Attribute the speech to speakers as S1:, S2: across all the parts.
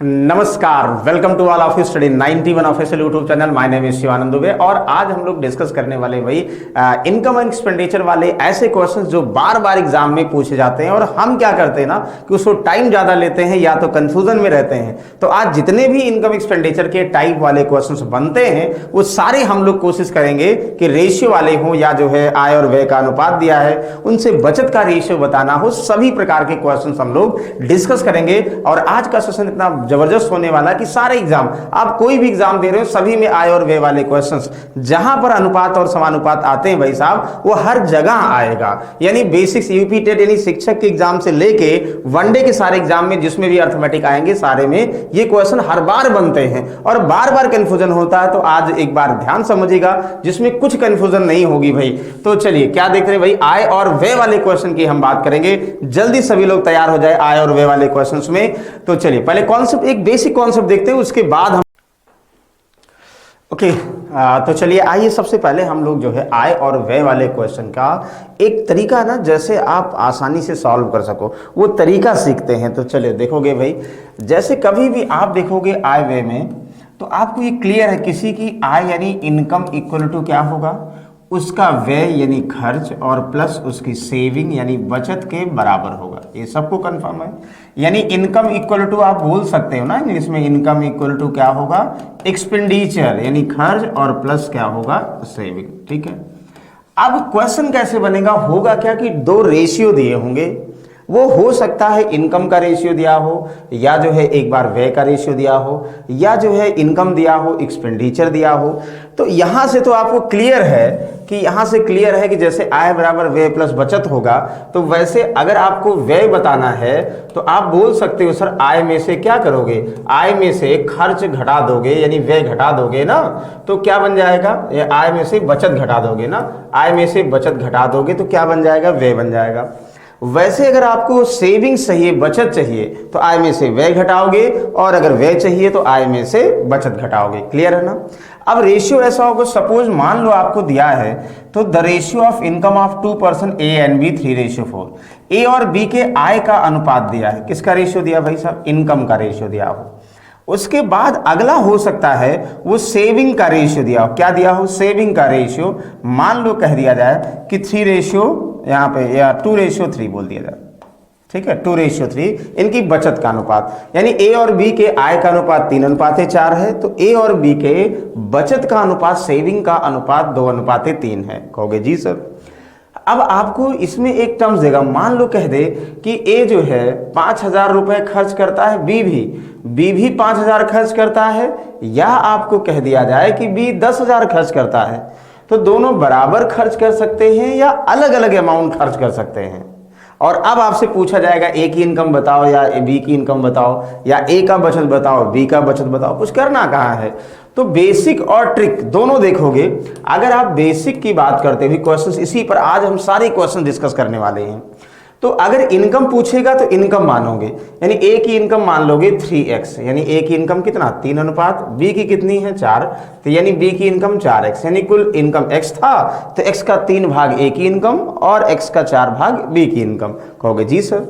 S1: नमस्कार, welcome to all of you study 91 official YouTube channel. My name is Shivanand Dubey और आज हम लोग डिस्कस करने वाले वही इनकम एंड एक्सपेंडिचर वाले ऐसे क्वेश्चंस जो बार बार एग्जाम में पूछे जाते हैं और हम क्या करते हैं ना कि उसको टाइम ज्यादा लेते हैं या तो कंफ्यूजन में रहते हैं। तो आज जितने भी इनकम एक्सपेंडिचर के टाइप वाले क्वेश्चंस बनते हैं वो सारे हम लोग कोशिश करेंगे कि रेशियो वाले हो या जो है आय और व्यय का अनुपात दिया है उनसे बचत का रेशियो बताना हो, सभी प्रकार के क्वेश्चन हम लोग डिस्कस करेंगे। और आज का सेशन इतना जबरदस्त होने वाला कि सारे एग्जाम, आप कोई भी एग्जाम दे रहे हो, सभी में आय और व्यय वाले क्वेश्चंस जहां पर अनुपात और समानुपात आते हैं भाई साहब, वो हर जगह आएगा। यानी बेसिक्स यूपी टेट यानी शिक्षक के एग्जाम से लेके वनडे के सारे एग्जाम में जिसमें भी अर्थमेटिक आएंगे सारे में ये क्वेश्चन हर बार बनते हैं और बार बार कंफ्यूजन होता है। तो आज एक बार ध्यान समझिएगा जिसमें कुछ कंफ्यूजन नहीं होगी भाई। तो चलिए क्या देख रहे हैं भाई, आय और व्यय वाले क्वेश्चन की हम बात करेंगे। जल्दी सभी लोग तैयार हो जाए आय और व्यय वाले क्वेश्चंस में। तो चलिए पहले कॉन्सेप्ट, एक बेसिक कॉन्सेप्ट देखते हैं, उसके बाद हम तो चलिए आइए सबसे पहले हम लोग जो है आय और व्यय वाले क्वेश्चन का एक तरीका ना जैसे आप आसानी से सॉल्व कर सको वो तरीका सीखते हैं। तो चलिए देखोगे भाई, जैसे कभी भी आप देखोगे आय व्यय में तो आपको ये क्लियर है किसी की आय यानी इनकम इक्वल टू क्या होगा, उसका व्यय यानी खर्च और प्लस उसकी सेविंग यानी बचत के बराबर होगा। ये सबको कंफर्म है। यानी इनकम इक्वल टू आप बोल सकते हो ना इंग्लिश में, इनकम इक्वल टू क्या होगा, एक्सपेंडिचर यानी खर्च और प्लस क्या होगा, सेविंग। ठीक है, अब क्वेश्चन कैसे बनेगा, होगा क्या कि दो रेशियो दिए होंगे, वो हो सकता है इनकम का रेशियो दिया हो या जो है एक बार व्यय का रेशियो दिया हो या जो है इनकम दिया हो एक्सपेंडिचर दिया हो। तो यहां से तो आपको क्लियर है कि यहां से क्लियर है कि जैसे आय बराबर व्यय प्लस बचत होगा, तो वैसे अगर आपको व्यय बताना है तो आप बोल सकते हो सर आय में से क्या करोगे, आय में से खर्च घटा दोगे यानी व्यय घटा दोगे ना, तो क्या बन जाएगा, आय में से बचत घटा दोगे ना, आय में से बचत घटा दोगे तो क्या बन जाएगा, व्यय बन जाएगा। वैसे अगर आपको सेविंग चाहिए, बचत चाहिए, तो आय में से व्यय घटाओगे और अगर व्यय चाहिए तो आय में से बचत घटाओगे। क्लियर है ना। अब रेशियो ऐसा होगा, सपोज मान लो आपको दिया है तो the ratio of income of 2 person A and B 3:4। A और बी के आय का अनुपात दिया है, किसका रेशियो दिया भाई साहब, इनकम का रेशियो दिया हो। उसके बाद अगला हो सकता है वो सेविंग का रेशियो दिया हो, क्या दिया हो, सेविंग का रेशियो। मान लो कह दिया जाए कि 3 यहाँ पे या 2:3 बोल दिया जाए। ठीक है, 2:3 इनकी बचत का अनुपात, यानी ए और बी के आय का अनुपात 3:4 है, तो ए और बी के बचत का अनुपात, सेविंग का अनुपात 2:3 है। कहोगे जी सर। अब आपको इसमें एक टर्म्स देगा, मान लो कह दे कि ए जो है 5,000 रुपए खर्च करता है, बी भी 5,000 खर्च करता है, या आपको कह दिया जाए कि बी 10,000 खर्च करता है, तो दोनों बराबर खर्च कर सकते हैं या अलग अलग अमाउंट खर्च कर सकते हैं। और अब आपसे पूछा जाएगा ए की इनकम बताओ या बी की इनकम बताओ, या ए का बचत बताओ बी का बचत बताओ, कुछ करना कहाँ है। तो बेसिक और ट्रिक दोनों देखोगे। अगर आप बेसिक की बात करते हुए क्वेश्चंस, इसी पर आज हम सारे क्वेश्चन डिस्कस करने वाले हैं। तो अगर इनकम पूछेगा तो इनकम मानोगे, यानी ए की इनकम मान लोगे 3x, यानी ए की इनकम कितना 3 अनुपात, बी की कितनी है 4, तो यानी बी की इनकम 4x, यानी कुल इनकम x था तो x का 3 भाग ए की इनकम और x का 4 भाग बी की इनकम। कहोगे जी सर।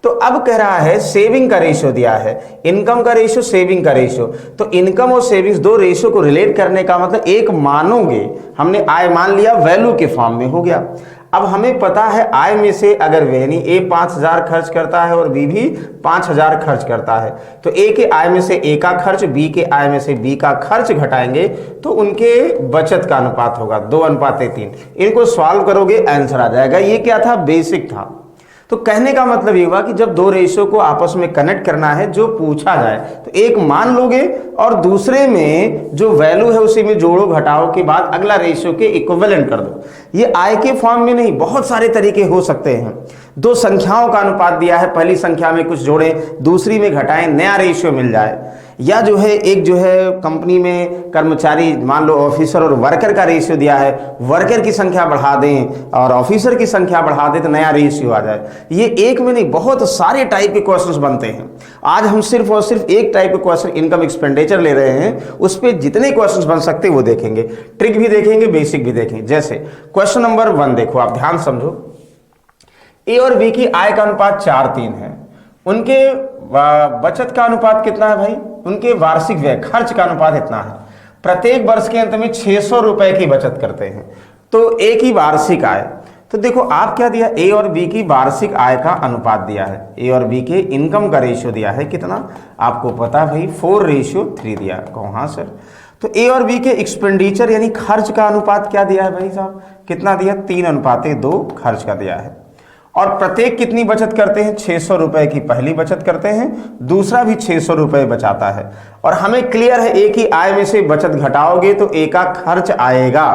S1: तो अब कह रहा है सेविंग का रेशियो दिया है, इनकम का रेशियो, सेविंग का रेशियो। तो इनकम और सेविंग्स दो रेशियो को रिलेट करने का मतलब एक मानोगे, हमने आय मान लिया, वैल्यू के फॉर्म में हो गया। अब हमें पता है आय में से अगर यानी ए 5,000 खर्च करता है और बी भी 5,000 खर्च करता है, तो ए के आय में से ए का खर्च, बी के आय में से बी का खर्च घटाएंगे तो उनके बचत का अनुपात होगा 2:3। इनको सॉल्व करोगे आंसर आ जाएगा। ये क्या था, बेसिक था। तो कहने का मतलब ये हुआ कि जब दो रेशियो को आपस में कनेक्ट करना है, जो पूछा जाए तो एक मान लोगे और दूसरे में जो वैल्यू है उसी में जोड़ो घटाओ के बाद अगला रेशियो के इक्विवेलेंट कर दो। ये आय के फॉर्म में नहीं, बहुत सारे तरीके हो सकते हैं। दो संख्याओं का अनुपात दिया है, पहली संख्या में कुछ जोड़ें, दूसरी में घटाएं, नया रेशियो मिल जाए। या जो है एक जो है कंपनी में कर्मचारी, मान लो ऑफिसर और वर्कर का रेशियो दिया है, वर्कर की संख्या बढ़ा दें और ऑफिसर की संख्या बढ़ा दें तो नया रेशियो आ जाए। ये एक में नहीं, बहुत सारे टाइप के क्वेश्चंस बनते हैं। आज हम सिर्फ और सिर्फ एक टाइप के क्वेश्चन इनकम एक्सपेंडिचर ले रहे हैं, उस पर जितने क्वेश्चंस बन सकते हैं वो देखेंगे, ट्रिक भी देखेंगे, बेसिक भी देखेंगे। जैसे क्वेश्चन नंबर 1 देखो, आप ध्यान समझो। ए और बी की आय का अनुपात 4:3 है। उनके बचत का अनुपात कितना है भाई, उनके वार्षिक व्यय खर्च का अनुपात इतना है, प्रत्येक वर्ष के अंत में 600 रुपए की बचत करते हैं, तो ए की वार्षिक आय, तो देखो आप क्या दिया, ए और बी की वार्षिक आय का अनुपात दिया है, ए और बी के इनकम का रेशियो दिया है कितना, आपको पता है भाई 4:3 दिया। कहो हाँ सर। तो ए और बी के एक्सपेंडिचर यानी खर्च का अनुपात क्या दिया है भाई साहब, कितना दिया, 3:2 खर्च का दिया है। और प्रत्येक कितनी बचत करते हैं, 600 रुपए की पहली बचत करते हैं, दूसरा भी 600 रुपए बचाता है। और हमें क्लियर है ए की आय में से बचत घटाओगे तो ए का खर्च आएगा,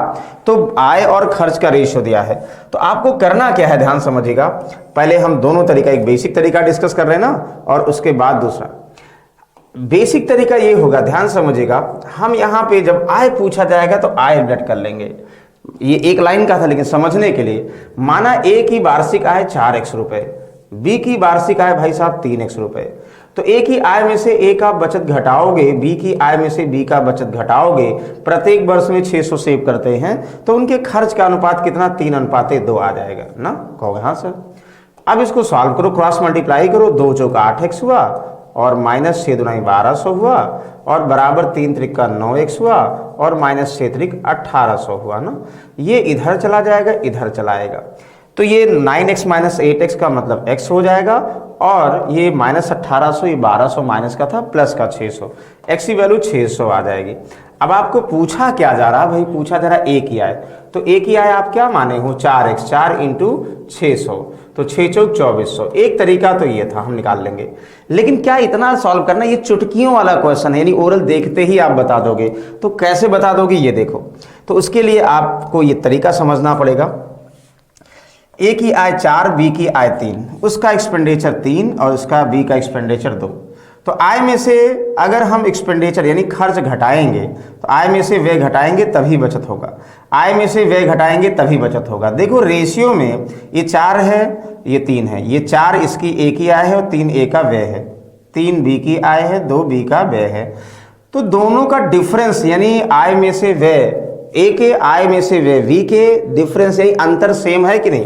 S1: तो आय और खर्च का रेशियो दिया है। तो आपको करना क्या है, ध्यान समझिएगा, पहले हम दोनों तरीका, एक बेसिक तरीका डिस्कस कर रहे हैं ना, और उसके बाद दूसरा बेसिक तरीका ये होगा, ध्यान समझिएगा, हम यहाँ पे जब आय पूछा जाएगा तो आय लेट कर लेंगे, ये एक लाइन का था लेकिन समझने के लिए, माना ए की वार्षिक आय 4x रुपए, बी की वार्षिक आय भाई साहब 3x रुपए, तो ए की आय में से ए का बचत घटाओगे, बी की आय में से बी का बचत घटाओगे, प्रत्येक वर्ष में 600 सेव करते हैं, तो उनके खर्च का अनुपात कितना, 3:2 आ जाएगा ना, कहोगे हाँ सर। अब इसको सॉल्व करो, क्रॉस मल्टीप्लाई करो, 2 चौका 8x हुआ, और -6 दूनी 1200 हुआ, और बराबर 3 त्रिक 9x हुआ, और -6 त्रिक 1800 हुआ ना, ये इधर चला जाएगा, इधर चलाएगा, तो ये 9x - 8x का मतलब x हो जाएगा, और ये -1800, ये 1200 माइनस का था, प्लस का 600, x की वैल्यू 600 आ जाएगी। अब आपको पूछा क्या जा रहा भाई, पूछा जा रहा ए की आय, तो ए की आय आप क्या माने हो, 4x, 4 × 600, तो 6 चौक 2400। एक तरीका तो ये था, हम निकाल लेंगे, लेकिन क्या इतना सॉल्व करना, ये चुटकियों वाला क्वेश्चन है, यानी ओरल देखते ही आप बता दोगे, तो कैसे बता दोगे ये देखो, तो उसके लिए आपको ये तरीका समझना पड़ेगा। ए की आय 4, बी की आय 3, उसका एक्सपेंडिचर 3 और उसका बी का एक्सपेंडिचर 2, तो आय में से अगर हम एक्सपेंडिचर यानी खर्च घटाएंगे, तो आय में से व्यय घटाएंगे तभी बचत होगा, आय में से व्यय घटाएंगे तभी बचत होगा। देखो रेशियो में ये 4 है, ये 3 है, ये 4 इसकी ए की आय है और 3 ए का व्यय है, 3 बी की आय है, 2 बी का व्यय है, तो दोनों का डिफरेंस यानी आय में से व्यय, ए के आय में से व्यय, बी के डिफरेंस यानी अंतर सेम है कि नहीं।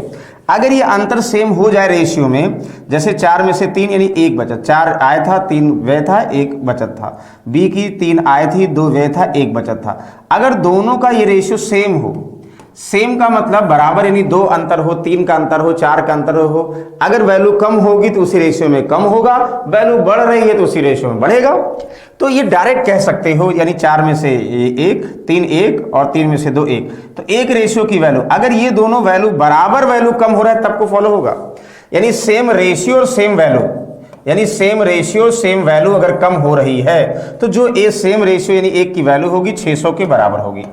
S1: अगर ये अंतर सेम हो जाए रेशियो में, जैसे 4 में से 3 यानी 1 बचत, 4 आय था 3 व्यय था 1 बचत था, बी की 3 आय थी 2 व्यय था 1 बचत था, अगर दोनों का ये रेशियो सेम हो, सेम का मतलब बराबर यानी 2 अंतर हो, 3 का अंतर हो, 4 का अंतर हो, अगर वैल्यू कम होगी तो उसी रेशियो में कम होगा, वैल्यू बढ़ रही है तो उसी रेशियो में बढ़ेगा, तो ये डायरेक्ट कह सकते हो, यानी 4 में से 1, 3 1 और 3 में से 2 1, तो एक रेशियो की वैल्यू, अगर ये दोनों वैल्यू बराबर वैल्यू कम हो रहा है तब को फॉलो होगा, यानी सेम रेशियो और सेम वैल्यू, यानी सेम रेशियो सेम वैल्यू अगर कम हो रही है तो जो ए सेम रेशियो यानी 1 की वैल्यू होगी 600 के बराबर होगी।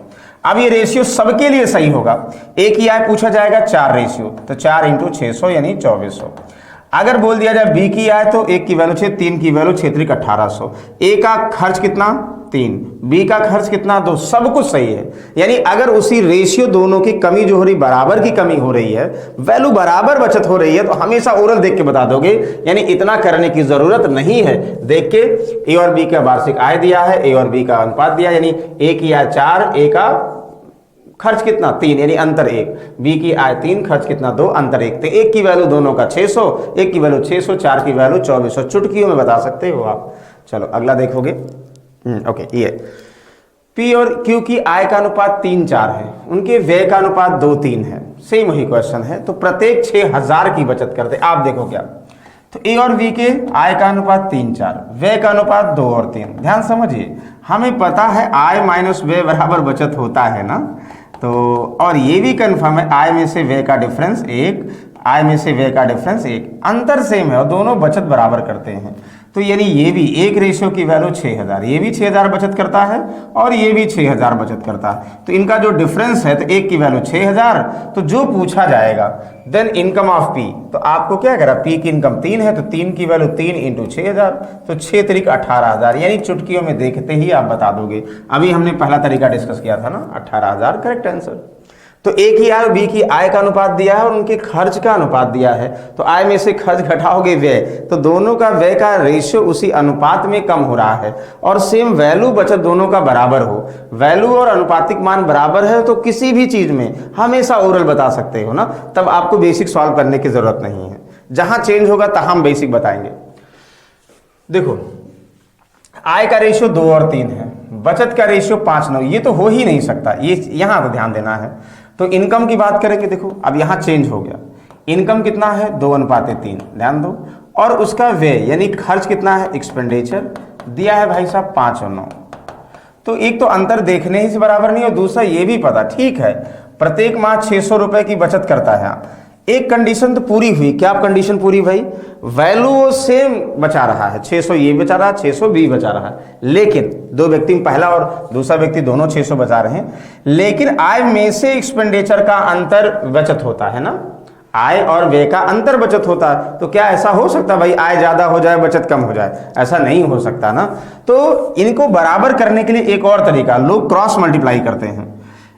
S1: अब ये रेशियो सबके लिए सही होगा, ए की आय पूछा जाएगा 4 रेशियो, तो 4 × 600 यानी 2400। अगर बोल दिया जाए बी की आय तो 1 की वैल्यू 6, 3 की वैल्यू 6 त्रिक 1800, ए का खर्च कितना 3, बी का खर्च कितना 2, सब कुछ सही है। यानी अगर उसी रेशियो दोनों की कमी जो हो रही बराबर की कमी हो रही है, वैल्यू बराबर बचत हो रही है, तो हमेशा ओरल देख के बता दोगे, यानी इतना करने की जरूरत नहीं है। देख के ए और बी का वार्षिक आय दिया है, ए और बी का अनुपात दिया, यानी ए की आय 4, ए का खर्च कितना 3 यानी अंतर 1, बी की आय 3, खर्च कितना 2, अंतर 1, तो 1 की वैल्यू दोनों का 600, 1 की वैल्यू 600, 4 की वैल्यू 2400, चुटकियों में बता सकते हो आप। चलो अगला देखोगे, ओके, ये पी और क्यू की आय का अनुपात 3 4 है, उनके व्यय का अनुपात 2 3 है, सेम वही क्वेश्चन है, तो प्रत्येक 6000 की बचत करते, आप देखो क्या, तो ए और बी के आय का अनुपात 3 4, व्यय का अनुपात 2 और 3। ध्यान समझिए, हमें पता है आय माइनस व्यय बराबर बचत होता है ना, तो और ये भी कंफर्म है आय में से व्यय का डिफरेंस 1, आय में से व्यय का डिफरेंस 1, अंतर सेम है और दोनों बचत बराबर करते हैं, तो यानी ये भी एक रेशियो की वैल्यू 6000, ये भी 6000 बचत करता है और ये भी 6000 बचत करता है, तो इनका जो डिफरेंस है तो एक की वैल्यू 6000, तो जो पूछा जाएगा देन इनकम ऑफ पी, तो आपको क्या करा, पी की इनकम 3 है तो 3 की वैल्यू 3 × 6000, तो 6 त्रिक 18000, यानी चुटकियों में देखते ही आप बता दोगे। अभी हमने पहला तरीका डिस्कस किया था ना, 18000 करेक्ट आंसर। तो ए की आय और बी की आय का अनुपात दिया है और उनके खर्च का अनुपात दिया है, तो आय में से खर्च घटाओगे व्यय, तो दोनों का व्यय का रेशियो उसी अनुपात में कम हो रहा है, और सेम वैल्यू बचत दोनों का बराबर हो, वैल्यू और अनुपातिक मान बराबर है, तो किसी भी चीज में हमेशा ओरल बता सकते हो ना, तब आपको बेसिक सॉल्व करने की जरूरत नहीं है, जहां चेंज होगा तहां हम बेसिक बताएंगे। देखो आय का रेशियो 2 और 3 है, बचत का रेशियो 5 9, ये तो हो ही नहीं सकता, ये यहाँ तो ध्यान देना है। तो इनकम की बात करेंगे, देखो अब यहाँ चेंज हो गया, इनकम कितना है 2:3, ध्यान दो, और उसका व्यय यानी खर्च कितना है, एक्सपेंडिचर दिया है भाई साहब 5 और 9। तो एक तो अंतर देखने ही से बराबर नहीं, और दूसरा ये भी पता, ठीक है प्रत्येक माह 600 रुपए की बचत करता है, एक कंडीशन तो पूरी हुई, क्या कंडीशन पूरी भाई, वैल्यू सेम बचा रहा है, 600 ये बचा रहा है, 600 भी बचा रहा है, लेकिन दो व्यक्ति में पहला और दूसरा व्यक्ति दोनों 600 बचा रहे हैं, लेकिन आय में से एक्सपेंडिचर का अंतर बचत होता है ना, आय और व्यय का अंतर बचत होता है। तो क्या ऐसा हो सकता भाई आय ज्यादा हो जाए बचत कम हो जाए, ऐसा नहीं हो सकता ना। तो इनको बराबर करने के लिए एक और तरीका, लोग क्रॉस मल्टीप्लाई करते हैं,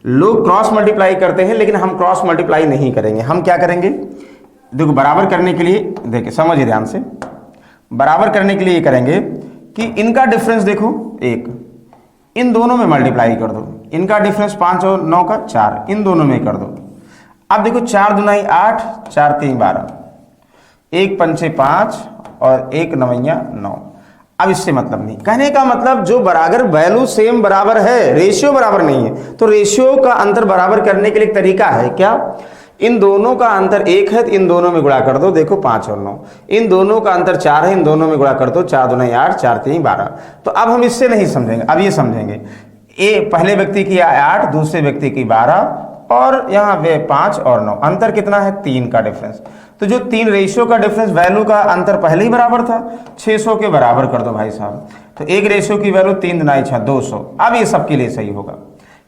S1: लोग क्रॉस मल्टीप्लाई करते हैं, लेकिन हम क्रॉस मल्टीप्लाई नहीं करेंगे। हम क्या करेंगे, देखो बराबर करने के लिए, देखिए समझिए ध्यान से, बराबर करने के लिए ये करेंगे कि इनका डिफरेंस देखो 1, इन दोनों में मल्टीप्लाई कर दो, इनका डिफरेंस 5 और 9 का 4, इन दोनों में कर दो। अब देखो 4 दूनी 8, 4 3 12, 1 पंचे 5 और 1 नवैया 9। अब इससे मतलब नहीं, कहने का मतलब जो बराबर वैल्यू सेम बराबर है, रेशियो बराबर नहीं है, तो रेशियो का अंतर बराबर करने के लिए एक तरीका है, क्या, इन दोनों का अंतर 1 है तो इन दोनों में गुणा कर दो, देखो 5 और 9, इन दोनों का अंतर 4 है, इन दोनों में गुणा कर दो, 4 दूनी 8, 4 3 12। तो अब हम इससे नहीं समझेंगे, अब ये समझेंगे, ए पहले व्यक्ति की 8, दूसरे व्यक्ति की 12, और यहाँ वे 5 और 9, अंतर कितना है 3 का डिफरेंस। तो जो 3 रेशियो का डिफरेंस, वैल्यू का अंतर पहले ही बराबर था, 600 के बराबर कर दो भाई साहब। तो एक रेशियो की वैल्यू 3 दूनी 6, 200। अब ये सबके लिए सही होगा।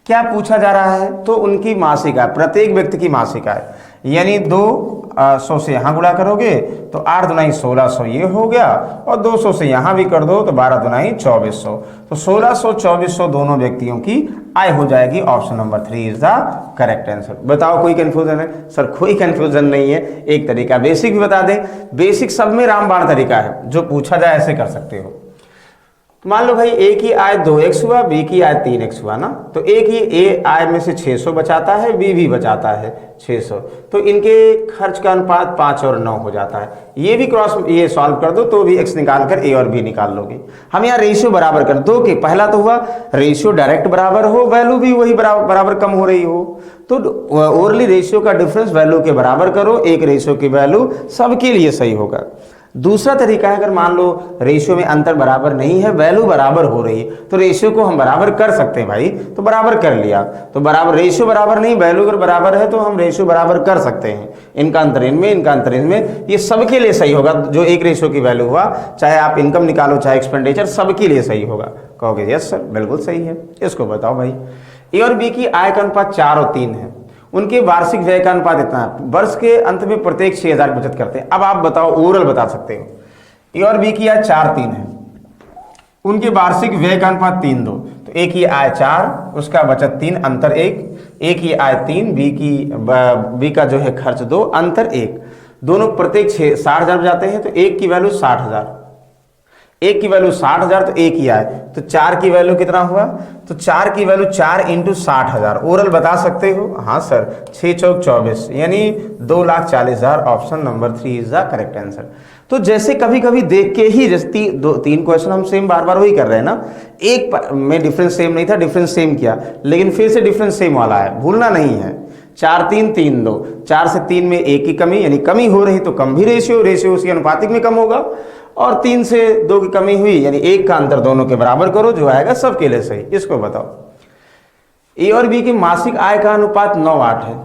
S1: क्या पूछा जा रहा है, तो उनकी मासिक आय, प्रत्येक व्यक्ति की मासिक आय, यानी 200 से यहाँ गुणा करोगे तो 8 दूनी 1600 ये हो गया, और 200 से यहाँ भी कर दो तो 12 दूनी 2400। तो 1600 2400 दोनों व्यक्तियों की आय हो जाएगी। Option number 3 is the correct answer. बताओ कोई कंफ्यूजन है? सर कोई कंफ्यूजन नहीं है। एक तरीका बेसिक भी बता दें, बेसिक सब में रामबाण तरीका है, जो पूछा जाए ऐसे कर सकते हो। मान लो भाई ए की आय 2x हुआ, बी की आय 3x हुआ ना, तो ए की ए आय में से 600 बचाता है, बी भी बचाता है 600, तो इनके खर्च का अनुपात 5 और 9 हो जाता है। ये भी क्रॉस ये सॉल्व कर दो तो भी x निकाल कर ए और बी निकाल लोगे। हम यहाँ रेशियो बराबर कर दो कि पहला तो हुआ रेशियो डायरेक्ट बराबर हो, वैल्यू भी वही बराबर कम हो रही हो, तो ओवरली रेशियो का डिफरेंस वैल्यू के बराबर करो, एक रेशियो की वैल्यू सबके लिए सही होगा। दूसरा तरीका है, अगर मान लो रेशियो में अंतर बराबर नहीं है, वैल्यू बराबर हो रही है, तो रेशियो को हम बराबर कर सकते हैं भाई, तो बराबर कर लिया। तो बराबर रेशियो बराबर नहीं, वैल्यू अगर बराबर है तो हम रेशियो बराबर कर सकते हैं। इनका अंतर इनमें, इनका अंतर इनमें, ये सबके लिए सही होगा। जो एक रेशियो की वैल्यू हुआ, चाहे आप इनकम निकालो चाहे एक्सपेंडिचर, सबके लिए सही होगा। कहोगे यस सर बिल्कुल सही है। इसको बताओ भाई, ए और बी की आय का अनुपात 4 और 3 है, उनके वार्षिक व्यय का अनुपात इतना है, वर्ष के अंत में प्रत्येक 6000 बचत करते हैं। अब आप बताओ, ओवरऑल बता सकते हो, ए और बी की आय 4 3 है, उनके वार्षिक व्यय का अनुपात 3 2, तो ए की आय 4, उसका बचत 3, अंतर 1, ए की आय 3, बी का जो है खर्च 2, अंतर 1, दोनों प्रत्येक 60,000 जाते हैं, तो एक की वैल्यू 60,000, एक की वैल्यू 60,000, तो एक ही आए, तो 4 की वैल्यू कितना हुआ, तो 4 की वैल्यू 4 इंटू 60,000। ओरल बता सकते हो? हाँ सर, 6 चौक 24, यानी 2,40,000। Option number 3 is the correct answer. तो जैसे कभी कभी देख के ही, जैसे 3 क्वेश्चन हम सेम बार बार वही कर रहे हैं ना, एक में डिफरेंस सेम नहीं था, डिफरेंस सेम किया, लेकिन फिर से डिफरेंस सेम वाला है, भूलना नहीं है। 4 3 3 2, 4 से 3 में 1 की कमी, यानी कमी हो रही तो कम भी रेशियो उसकी अनुपातिक में कम होगा, और 3 से 2 की कमी हुई, यानी 1 का अंतर दोनों के बराबर करो, जो आएगा सबके लिए सही। इसको बताओ, ए और बी की मासिक आय का अनुपात 9 8 है,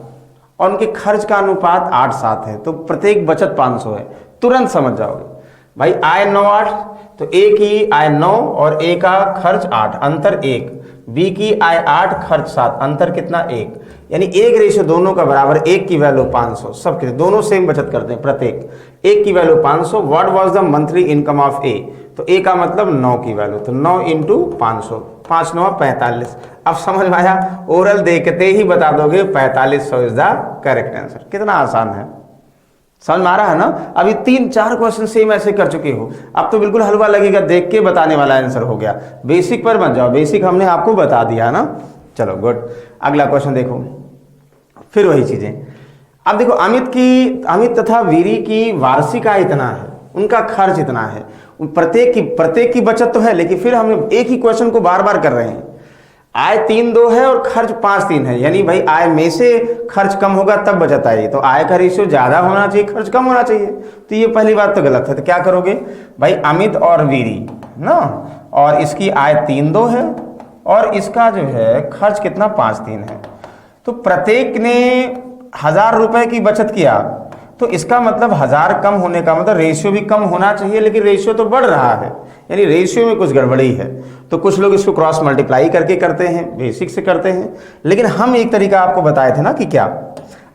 S1: और उनके खर्च का अनुपात 8 7 है, तो प्रत्येक बचत 500 है। तुरंत समझ जाओगे भाई, आय 9 8, तो ए की आय 9 और ए का खर्च 8, अंतर 1, बी की आय 8 खर्च 7, अंतर कितना 1, यानी एक रेशियो दोनों का बराबर, एक की वैल्यू 500, सबके दोनों सेम बचत करते हैं, प्रत्येक एक की value 500। What was the monthly income of A, तो ए का मतलब 9 की वैल्यू, तो 9 इंटू 500, 5 9 45। अब समझ में आया? ओरल देखते ही बता दोगे 4500 इज द करेक्ट आंसर। कितना आसान है, समझ में आ रहा है ना? अभी 3 4 क्वेश्चन सेम ऐसे कर चुके हो, अब तो बिल्कुल हलवा लगेगा, देख के बताने वाला आंसर हो गया। बेसिक पर बन जाओ, बेसिक हमने आपको बता दिया ना। चलो गुड, अगला क्वेश्चन देखो, फिर वही चीजें। अब देखो, अमित तथा वीरी की वार्षिक आय इतना है, उनका खर्च इतना है, प्रत्येक की बचत तो है, लेकिन फिर हम एक ही क्वेश्चन को बार बार कर रहे हैं। आय 3-2 है और खर्च 5-3 है, यानी भाई आय में से खर्च कम होगा तब बचत आएगी, तो आय का रेशियो ज्यादा होना चाहिए, खर्च कम होना चाहिए। तो ये पहली बात तो गलत है। तो क्या करोगे भाई, अमित और वीरी ना, और इसकी आय 3-2 है और इसका जो है खर्च कितना 5-3 है। तो प्रत्येक ने 1000 रुपए की बचत किया, तो इसका मतलब 1000 कम होने का मतलब रेशियो भी कम होना चाहिए, लेकिन रेशियो तो बढ़ रहा है, यानी रेशियो में कुछ गड़बड़ी है। तो कुछ लोग इसको क्रॉस मल्टीप्लाई करके करते हैं, बेसिक से करते हैं, लेकिन हम एक तरीका आपको बताए थे ना कि क्या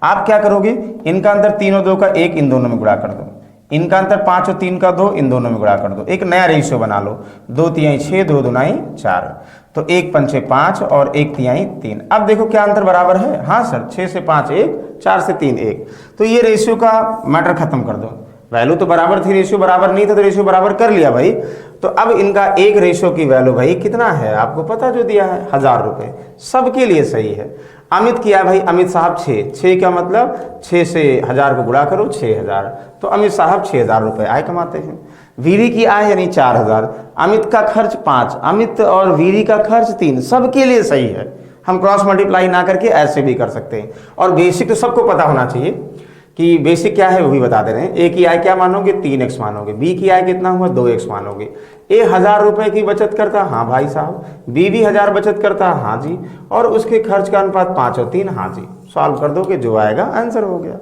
S1: आप क्या करोगे, इनका अंतर 3 और 2 का 1 इन दोनों में गुणा कर दो, इनका अंतर 5 और 3 का 2 इन दोनों में गुणा कर दो, एक नया रेशियो बना लो, 2 तिहाई 6, 2 दुनाई 4, तो 1 पंचे 5 और 1 तिहाई 3। अब देखो क्या अंतर बराबर है, हाँ सर 6 से 5 1, 4 से 3 1। तो ये रेशियो का मैटर खत्म कर दो, वैल्यू तो बराबर थी, रेशियो बराबर नहीं था, तो रेशियो बराबर कर लिया भाई। तो अब इनका एक रेशियो की वैल्यू भाई कितना है आपको पता, जो दिया है 1000 रुपए, सबके लिए सही है। अमित किया भाई, अमित साहब 6 का मतलब 6 से 1000 को गुणा करो 6000, तो अमित साहब 6000 रुपए आय कमाते हैं। वीरी की आय यानी 4000, अमित का खर्च 5, अमित और वीरी का खर्च 3, सबके लिए सही है। हम क्रॉस मल्टीप्लाई ना करके ऐसे भी कर सकते हैं। और बेसिक तो सबको पता होना चाहिए कि बेसिक क्या है वो भी बता दे रहे हैं। ए की आय क्या मानोगे, 3x मानोगे। बी की आय कितना हुआ, 2x मानोगे। ए 1000 रुपए की बचत करता, हाँ भाई साहब। बी भी 1000 बचत करता, हाँ जी। और उसके खर्च का अनुपात 5 और 3, हाँ जी। सॉल्व कर दोगे, जो आएगा आंसर हो गया।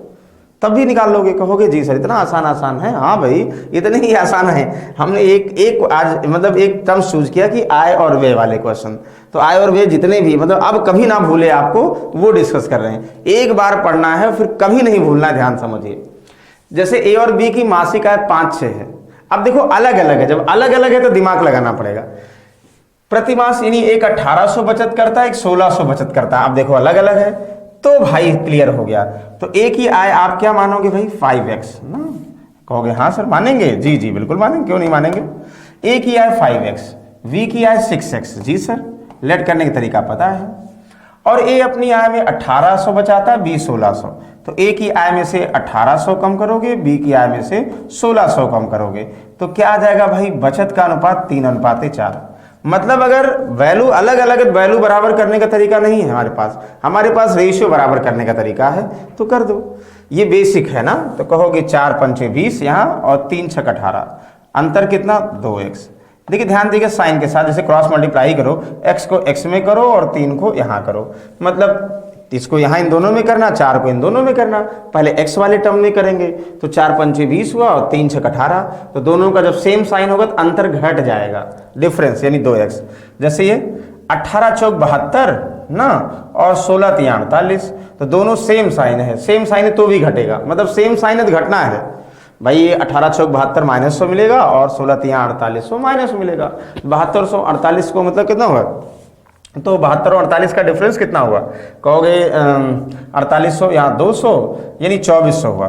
S1: तब भी निकाल लोगे, कहोगे जी सर इतना आसान है। हाँ भाई इतने ही आसान है। हमने एक आज मतलब एक टर्म चूज किया कि आय और व्यय वाले क्वेश्चन, तो आय और व्यय जितने भी मतलब अब कभी ना भूले आपको, वो डिस्कस कर रहे हैं। एक बार पढ़ना है फिर कभी नहीं भूलना, ध्यान समझिए। जैसे ए और बी की मासिक आय 5-6 है। अब देखो अलग अलग है, जब अलग अलग है तो दिमाग लगाना पड़ेगा। प्रतिमास यानी एक 1800 बचत करता है, एक 1600 बचत करता है। अब देखो अलग अलग है तो भाई क्लियर हो गया। तो ए की आय आप क्या मानोगे भाई, 5x ना, कहोगे हाँ सर मानेंगे, जी जी बिल्कुल मानेंगे, क्यों नहीं मानेंगे। ए की आय 5x, वी की आय 6x, जी सर लेट करने का तरीका पता है। और ए अपनी आय में 1800 बचाता है, बी 1600, तो ए की आय में से 1800 कम करोगे, बी की आय में से 1600 कम करोगे, तो क्या आ जाएगा भाई, बचत का अनुपात 3:4। मतलब अगर वैल्यू अलग अलग है, वैल्यू बराबर करने का तरीका नहीं है हमारे पास रेशियो बराबर करने का तरीका है, तो कर दो। ये बेसिक है ना, तो कहोगे 4 पंचे 20 यहाँ और 3 छक 18, अंतर कितना 2x। देखिए ध्यान दीजिए साइन के साथ, जैसे क्रॉस मल्टीप्लाई करो, x को x में करो और 3 को यहाँ करो, मतलब इसको यहाँ इन दोनों में करना, 4 को इन दोनों में करना। पहले x वाले टर्म में करेंगे तो 4 पंचे 20 हुआ और 3 छक 18, तो दोनों का जब सेम साइन होगा तो अंतर घट जाएगा, डिफरेंस यानी 2x। जैसे ये 18 चौक 72 ना और 16 तिया 48, तो दोनों सेम साइन है, सेम साइन है तो भी घटेगा, मतलब सेम साइन है तो घटना है भाई। ये 18 चौक 72 -100 मिलेगा और 16 तिया 48 माइनस मिलेगा। 72 और 48 को मतलब कितना हुआ, तो 72 और 48 का डिफरेंस कितना हुआ, कहोगे 4800 यहाँ 200 यानी 2400 हुआ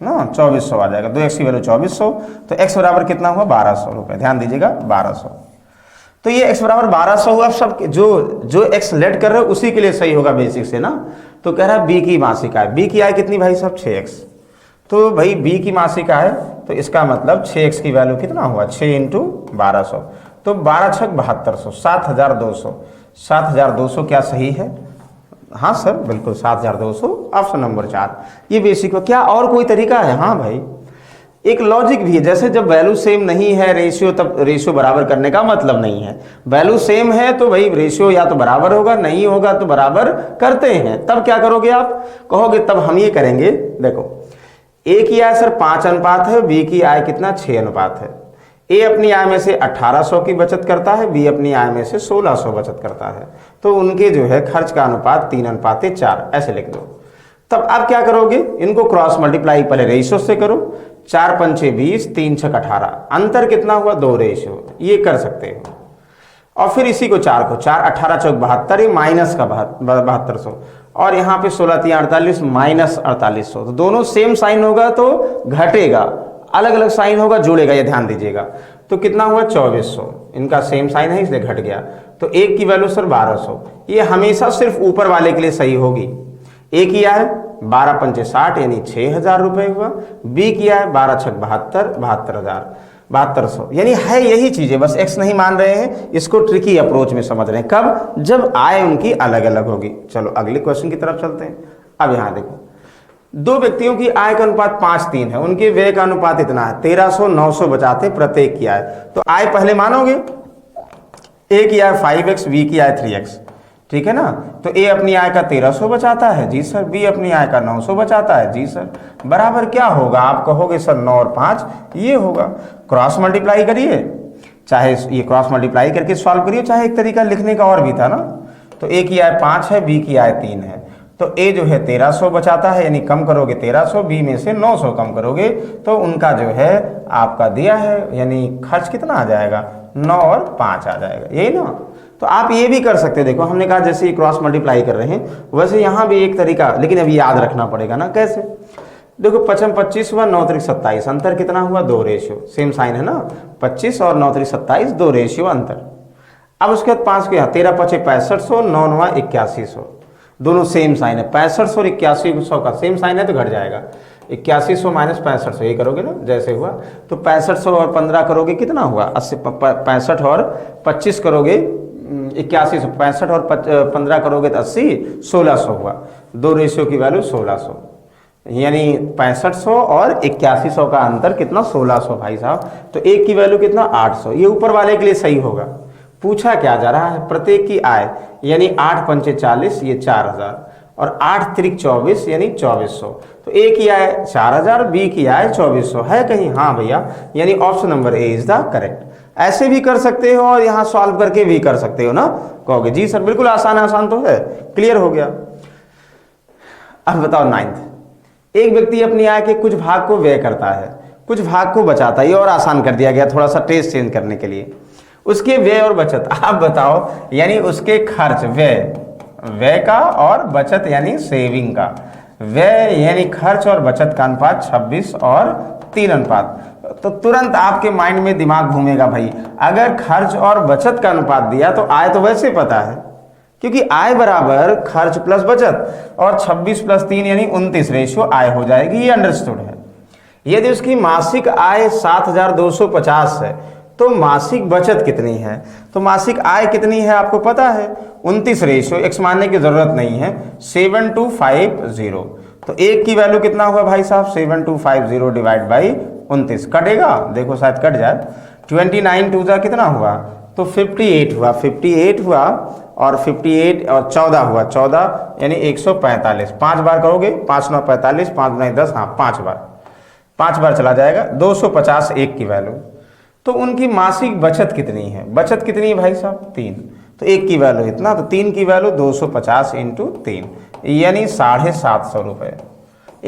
S1: ना, 2400 आ जाएगा। 2x की वैल्यू 2400, तो x बराबर कितना हुआ 1200 रुपये, ध्यान दीजिएगा 1200। तो ये x बराबर 1200 हुआ। सब जो x लेट कर रहे हो उसी के लिए सही होगा बेसिक से ना। तो कह रहा है b की मासिक आय, b की आय कितनी भाई साहब 6x, तो भाई b की मासिक आय, तो इसका मतलब 6x की वैल्यू कितना हुआ 6 × 1200, तो 12 छक 7200, 7200। 7200 क्या सही है, हाँ सर बिल्कुल 7200, ऑप्शन नंबर 4 ये बेसिक हो। क्या और कोई तरीका है, हाँ भाई एक लॉजिक भी है, जैसे जब वैल्यू सेम नहीं है रेशियो, तब रेशियो बराबर करने का मतलब नहीं है। वैल्यू सेम है तो भाई रेशियो या तो बराबर होगा, नहीं होगा तो बराबर करते हैं। तब क्या करोगे आप, कहोगे तब हम ये करेंगे, देखो ए की आय सर 5 अनुपात है, बी की आय कितना 6 अनुपात है। ए अपनी आय में से 1800 की बचत करता है, बी अपनी आय में से 1600 बचत करता है, तो उनके जो है खर्च का अनुपात 3:4 ऐसे लिख दो। तब आप क्या करोगे, इनको क्रॉस मल्टीप्लाई पहले रेशियो से करो, 4 पंचे 20, 3 छक 18, अंतर कितना हुआ 2 रेशियो, ये कर सकते हो। और फिर इसी को 4 को 4 18 चौक 72, ये माइनस का 7200, और यहाँ पे 16 तिया 48 माइनस 4800, तो दोनों सेम साइन होगा तो घटेगा, अलग अलग साइन होगा जुड़ेगा, ये ध्यान दीजिएगा। तो कितना हुआ 2400, इनका सेम साइन है इसलिए घट गया। तो एक की वैल्यू सर 1200, ये हमेशा सिर्फ ऊपर वाले के लिए सही होगी। ए की आय 12 पंचे 60 यानी 6000 रुपये हुआ, बी की आय 12 छक 72 72000, 7200, यानी है यही चीज़ें, बस x नहीं मान रहे हैं, इसको ट्रिकी अप्रोच में समझ रहे हैं। कब? जब आय उनकी अलग अलग होगी। चलो अगले क्वेश्चन की तरफ चलते हैं। अब यहाँ देखो, दो व्यक्तियों की आय का अनुपात 5:3 है, उनके व्यय का अनुपात इतना है, 1300 900 बचाते प्रत्येक की आय। तो आय पहले मानोगे, ए की आय 5x, बी की आय 3x, ठीक है ना। तो ए अपनी आय का 1300 बचाता है, जी सर। बी अपनी आय का 900 बचाता है, जी सर। बराबर क्या होगा? आप कहोगे सर 9 और 5, ये होगा। क्रॉस मल्टीप्लाई करिए, चाहे ये क्रॉस मल्टीप्लाई करके सॉल्व करिए, चाहे एक तरीका लिखने का और भी था ना। तो ए की आय 5 है, बी की आय 3 है, तो ए जो है 1300 बचाता है, यानी कम करोगे 1300, बी में से 900 कम करोगे तो उनका जो है आपका दिया है, यानी खर्च कितना आ जाएगा? 9 और 5 आ जाएगा, यही ना। तो आप ये भी कर सकते हैं। देखो हमने कहा जैसे क्रॉस मल्टीप्लाई कर रहे हैं वैसे यहाँ भी एक तरीका, लेकिन अभी याद रखना पड़ेगा ना कैसे। देखो 55 25 हुआ, 9 3 27, अंतर कितना हुआ? 2 रेशियो, सेम साइन है ना। 25 और 9 3 27, 2 रेशियो अंतर। अब उसके बाद 5 के यहाँ 13 5 6500, 9 9 8100, दोनों सेम साइन है। 6500 और 8100 का सेम साइन है तो घट जाएगा। 8100 माइनस 6500, ये करोगे ना जैसे हुआ। तो 6500 और 15 करोगे कितना हुआ? 80। 65 और 25 करोगे 8100, 65 और 15 करोगे तो 80, 1600 हुआ। 2 रेशियो की वैल्यू 1600, यानी 6500 और 8100 का अंतर कितना? 1600 भाई साहब। तो एक की वैल्यू कितना? 800। ये ऊपर वाले के लिए सही होगा। पूछा क्या जा रहा है? प्रत्येक की आय, यानी 8 पंचे 40, ये 4000, और 8 त्रिक 24, यानी 2400। तो ए की आय 4000, बी की आय 2400 है कहीं? हाँ भैया, यानी option number A is the correct. ऐसे भी कर सकते हो और यहाँ सॉल्व करके भी कर सकते हो ना। कहोगे जी सर बिल्कुल आसान आसान तो है, क्लियर हो गया। अब बताओ 9th, एक व्यक्ति अपनी आय के कुछ भाग को व्यय करता है, कुछ भाग को बचाता है। ये और आसान कर दिया गया थोड़ा सा टेस्ट चेंज करने के लिए। उसके व्यय और बचत आप बताओ, यानी उसके खर्च, व्यय का, और बचत यानी सेविंग का। व्यय यानी खर्च और बचत का अनुपात 26 और 3 अनुपात। तो तुरंत आपके माइंड में दिमाग घूमेगा भाई, अगर खर्च और बचत का अनुपात दिया तो आय तो वैसे पता है, क्योंकि आय बराबर खर्च प्लस बचत, और 26 प्लस 3 यानी 29 रेशियो आय हो जाएगी, ये अंडरस्टूड है। यदि उसकी मासिक आय 7250 है तो मासिक बचत कितनी है? तो मासिक आय कितनी है आपको पता है? 29 रेशियो, एक्स मानने की जरूरत नहीं है, 7250। तो एक की वैल्यू कितना हुआ भाई साहब? 7250 डिवाइड बाई 29, कटेगा? देखो शायद कट जाए। 29 2 जा कितना हुआ? तो 58 हुआ, 58 हुआ, और 58 और 14 हुआ, 14 यानी 145। 5 बार करोगे, 5 9 45, 5 9 10, हाँ 5 बार चला जाएगा। 250 एक की वैल्यू। तो उनकी मासिक बचत कितनी है? बचत कितनी है भाई साहब? 3। तो एक की वैल्यू इतना, तो 3 की वैल्यू 250 इंटू 3, यानी 750 रुपये।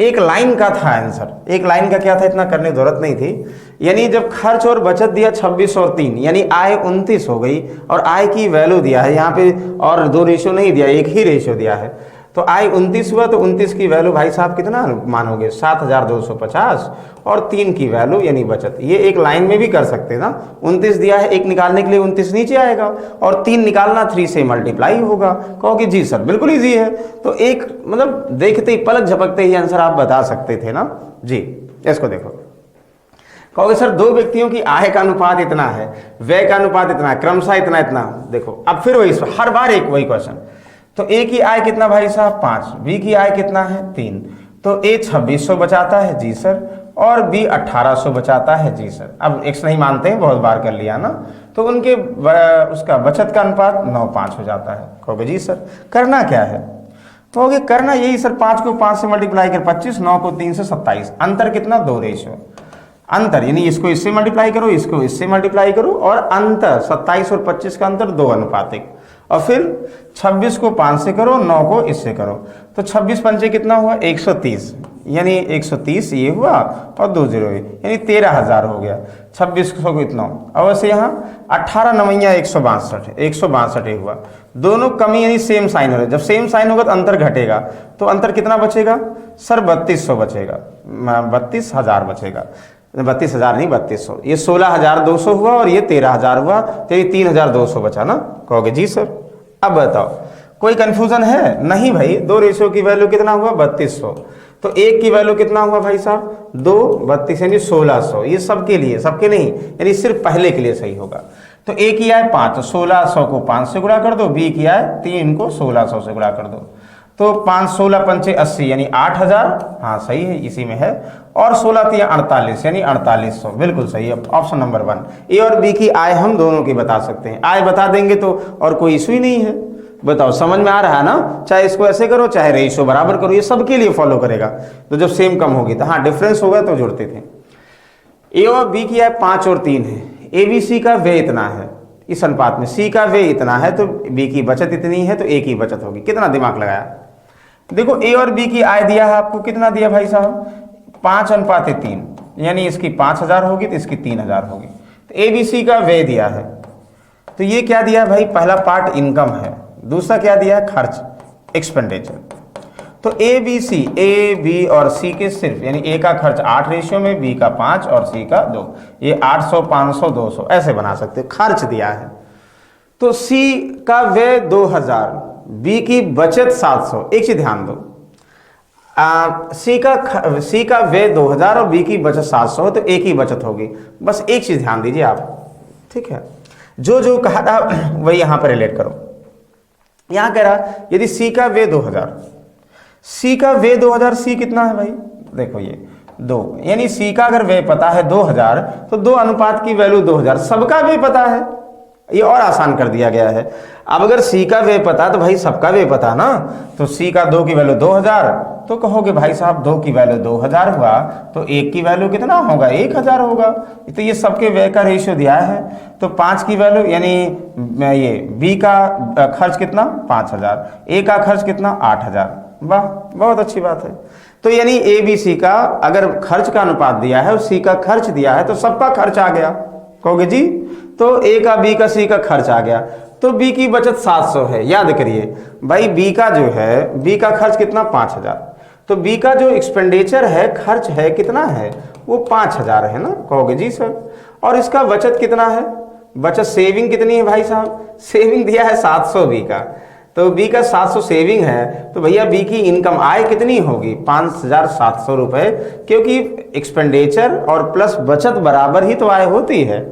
S1: एक लाइन का था आंसर, एक लाइन का क्या था, इतना करने की जरूरत नहीं थी। यानी जब खर्च और बचत दिया 26 और 3, यानी आय 29 हो गई, और आय की वैल्यू दिया है यहाँ पे, और 2 रेशियो नहीं दिया, एक ही रेशियो दिया है। तो आय 29 हुआ, तो 29 की वैल्यू भाई साहब कितना मानोगे? 7250, और 3 की वैल्यू यानी बचत। ये एक लाइन में भी कर सकते हैं ना। 29 दिया है, एक निकालने के लिए 29 नीचे आएगा, और 3 निकालना 3 से मल्टीप्लाई होगा। कहोगे जी सर बिल्कुल ईजी है। तो एक मतलब देखते ही, पलक झपकते ही आंसर आप बता सकते थे ना जी। इसको देखो, कहोगे सर दो व्यक्तियों की आय का अनुपात इतना है, व्यय का अनुपात इतना है, क्रमशः इतना इतना। देखो अब फिर वही, हर बार एक वही क्वेश्चन। तो ए की आय कितना भाई साहब? 5। बी की आय कितना है? 3। तो ए 2600 बचाता है, जी सर, और बी 1800 बचाता है, जी सर। अब एक्स नहीं मानते हैं, बहुत बार कर लिया ना। तो उनके उसका बचत का अनुपात 9:5 हो जाता है। कहोगे जी सर करना क्या है? तो कहोगे करना यही सर, 5 को 5 से मल्टीप्लाई कर 25, 9 को 3 से 27, अंतर कितना? 2 रेशियो। अंतर यानी इसको इससे मल्टीप्लाई करो, इसको इससे मल्टीप्लाई करो, और अंतर 27 और 25 का अंतर 2 अनुपातिक। और फिर 26 को 5 से करो, 9 को इससे करो, तो 26 पंचे कितना हुआ? 130, यानी 130 ये हुआ, और 2 0 यानी 13000 हो गया। 2600 को इतना, और वैसे यहाँ 18 9 162, 162 हुआ। दोनों कमी यानी सेम साइन हो रहा है। जब सेम साइन होगा तो अंतर घटेगा, तो अंतर कितना बचेगा सर? 3200 बचेगा, 32000 बचेगा। 32,000 नहीं, 3200। ये 16,200 हुआ, और ये 13,000 हुआ, तो ये 3,200 बचा ना। कहोगे जी सर। अब बताओ कोई कंफ्यूजन है? नहीं भाई, 2 रेशियो की वैल्यू कितना हुआ? 3200। तो एक की वैल्यू कितना हुआ भाई साहब 2, 32 यानी 1600। ये सबके लिए, सबके नहीं, यानी सिर्फ पहले के लिए सही होगा। तो ए की आय 5, 1600 को 5 से गुणा कर दो, बी की आय 3 को 1600 से गुणा कर दो। तो 5 16 पंचे 80 यानी 8000, हाँ सही है, इसी में है। और 16 3 48 यानी 4800, बिल्कुल सही है। ऑप्शन नंबर 1 ए और बी की आय हम दोनों की बता सकते हैं। आय बता देंगे तो और कोई इशू ही नहीं है। बताओ, समझ में आ रहा है ना? चाहे इसको ऐसे करो, चाहे रेशियो बराबर करो, ये सबके लिए फॉलो करेगा। तो जब सेम कम होगी तो हाँ डिफरेंस होगा तो जोड़ते थे। ए और बी की आय 5 और 3 है, ए बी सी का व्यय इतना है, इस अनुपात में सी का व्यय इतना है, तो बी की बचत इतनी है, तो ए की बचत होगी। कितना दिमाग लगाया? देखो ए और बी की आय दिया है आपको, कितना दिया भाई साहब 5:3, यानी इसकी 5000 होगी तो इसकी 3000 होगी। तो ए बी सी का व्यय दिया है, तो ये क्या दिया है भाई? पहला पार्ट इनकम है, दूसरा क्या दिया है? खर्च, एक्सपेंडिचर। तो A B C, A B और सी के सिर्फ, यानी ए का खर्च 8 रेशियो में, बी का 5 और सी का 2, ये 800 500 200 ऐसे बना सकते हो। खर्च दिया है तो सी का व्यय 2000, बी की बचत 700। एक चीज ध्यान दो, सी का व्यय 2000 और बी की बचत 700, तो ए की बचत होगी। बस एक चीज ध्यान दीजिए आप, ठीक है? जो जो कहा था वही यहां पर रिलेट करो। यहां कह रहा यदि सी का व्यय 2000, सी का व्यय 2000, सी कितना है भाई? देखो ये 2, यानी सी का अगर व्यय पता है 2000, तो 2 अनुपात की वैल्यू 2000, सबका व्यय पता है। ये और आसान कर दिया गया है। अब अगर सी का व्यय पता तो भाई सबका व्यय पता ना, तो सी का 2 की वैल्यू 2000, तो कहोगे भाई साहब 2 की वैल्यू 2000 हुआ, तो 1 की वैल्यू कितना होगा? 1000 होगा। तो ये सबके व्यय का रेशियो दिया है। तो 5 की वैल्यू, यानी ये बी का खर्च कितना? 5000, ए का खर्च कितना? 8000। वाह, बहुत अच्छी बात है। तो यानी ए बी सी का अगर खर्च का अनुपात दिया है और सी का खर्च दिया है, तो सबका खर्च आ गया। कहोगे जी तो ए का, बी का, सी का खर्च आ गया, तो बी की बचत 700 है। याद करिए भाई, बी का जो है, बी का खर्च कितना? 5000, तो बी का जो एक्सपेंडिचर है, खर्च है, कितना है? वो 5000 है ना? कहोगे जी सर। और इसका बचत कितना है? बचत, सेविंग कितनी है भाई साहब? सेविंग दिया है 700 बी का, तो बी का 700 सेविंग है, तो भैया बी की इनकम आय कितनी होगी? 5700 रुपए, क्योंकि एक्सपेंडिचर और प्लस बचत बराबर ही तो आय होती है।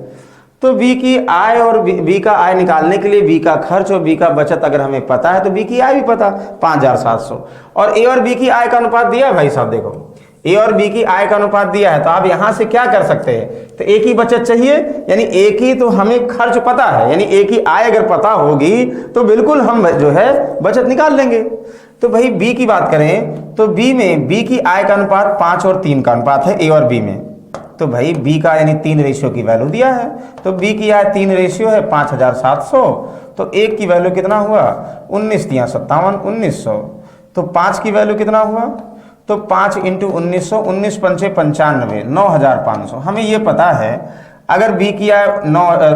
S1: तो बी की आय और बी का आय निकालने के लिए बी का खर्च और बी का बचत अगर हमें पता है, तो बी की आय भी पता, 5700। और ए और बी की आय का अनुपात दिया है भाई साहब, देखो ए और बी की आय का अनुपात दिया है, तो आप यहां से क्या कर सकते हैं? तो ए की बचत चाहिए, यानी ए की तो हमें खर्च पता है, यानी ए की आय अगर पता होगी तो बिल्कुल हम जो है बचत निकाल लेंगे। तो भाई बी की बात करें तो बी में, बी की आय का अनुपात 5 और 3 का अनुपात है ए और बी में। तो भाई बी का यानी 3 रेशियो की वैल्यू दिया है, तो बी की आय 3 रेशियो है 5700, तो एक की वैल्यू कितना हुआ? 19 3 57, 1900। तो 5 की वैल्यू कितना हुआ? तो 5 इंटू 1900, 19 पंचे 95, 9500। हमें ये पता है अगर बी की आय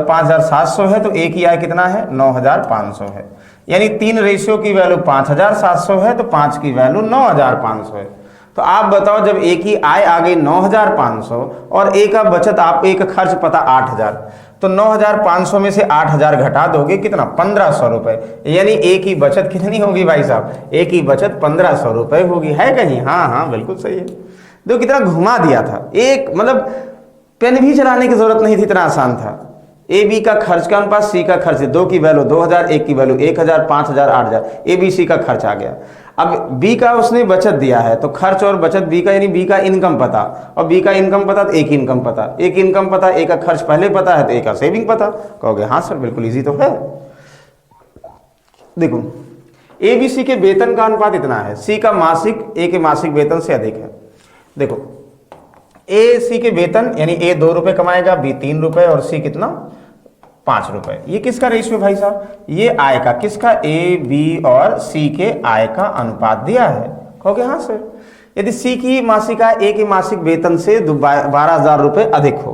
S1: 5700 है, तो ए की आय कितना है? 9500 है। यानी 3 रेशियो की वैल्यू 5700 है, तो 5 की वैल्यू 9500 है। तो आप बताओ, जब ए की आय आ गई 9500 और ए का बचत, आप ए का खर्च पता 8000, तो 9500 में से 8000 घटा दोगे, कितना? 1500 रुपए। यानी ए की बचत कितनी होगी भाई साहब? ए की बचत 1500 रुपए होगी। है कहीं? हाँ हाँ बिल्कुल सही है। देखो कितना घुमा दिया था, एक मतलब पेन भी चलाने की जरूरत नहीं थी, इतना आसान था। ए बी का खर्च का अनुपात, सी का खर्च, 2 की वैल्यू 2000, 1 की वैल्यू 1000, 5000, 8000, ए बी सी का खर्च आ गया। अब बी का उसने बचत दिया है, तो खर्च और बचत बी का, यानी बी का इनकम पता, और बी का इनकम पता तो ए की इनकम पता, ए की इनकम पता, ए का खर्च पहले पता है, तो ए का सेविंग पता। कहोगे हाँ सर बिल्कुल इजी तो है। देखो ए बी सी के वेतन का अनुपात इतना है, सी का मासिक ए के मासिक वेतन से अधिक है। देखो ए सी के वेतन, यानी ए 2 रुपए कमाएगा, बी 3 रुपए और सी कितना? 5 रुपए। ये किसका रेशियो भाई साहब? ये आय का, किसका? ए बी और सी के आय का अनुपात दिया है। कहोगे हाँ सर। यदि सी की मासिक आय ए के मासिक वेतन से 12,000 रुपए अधिक हो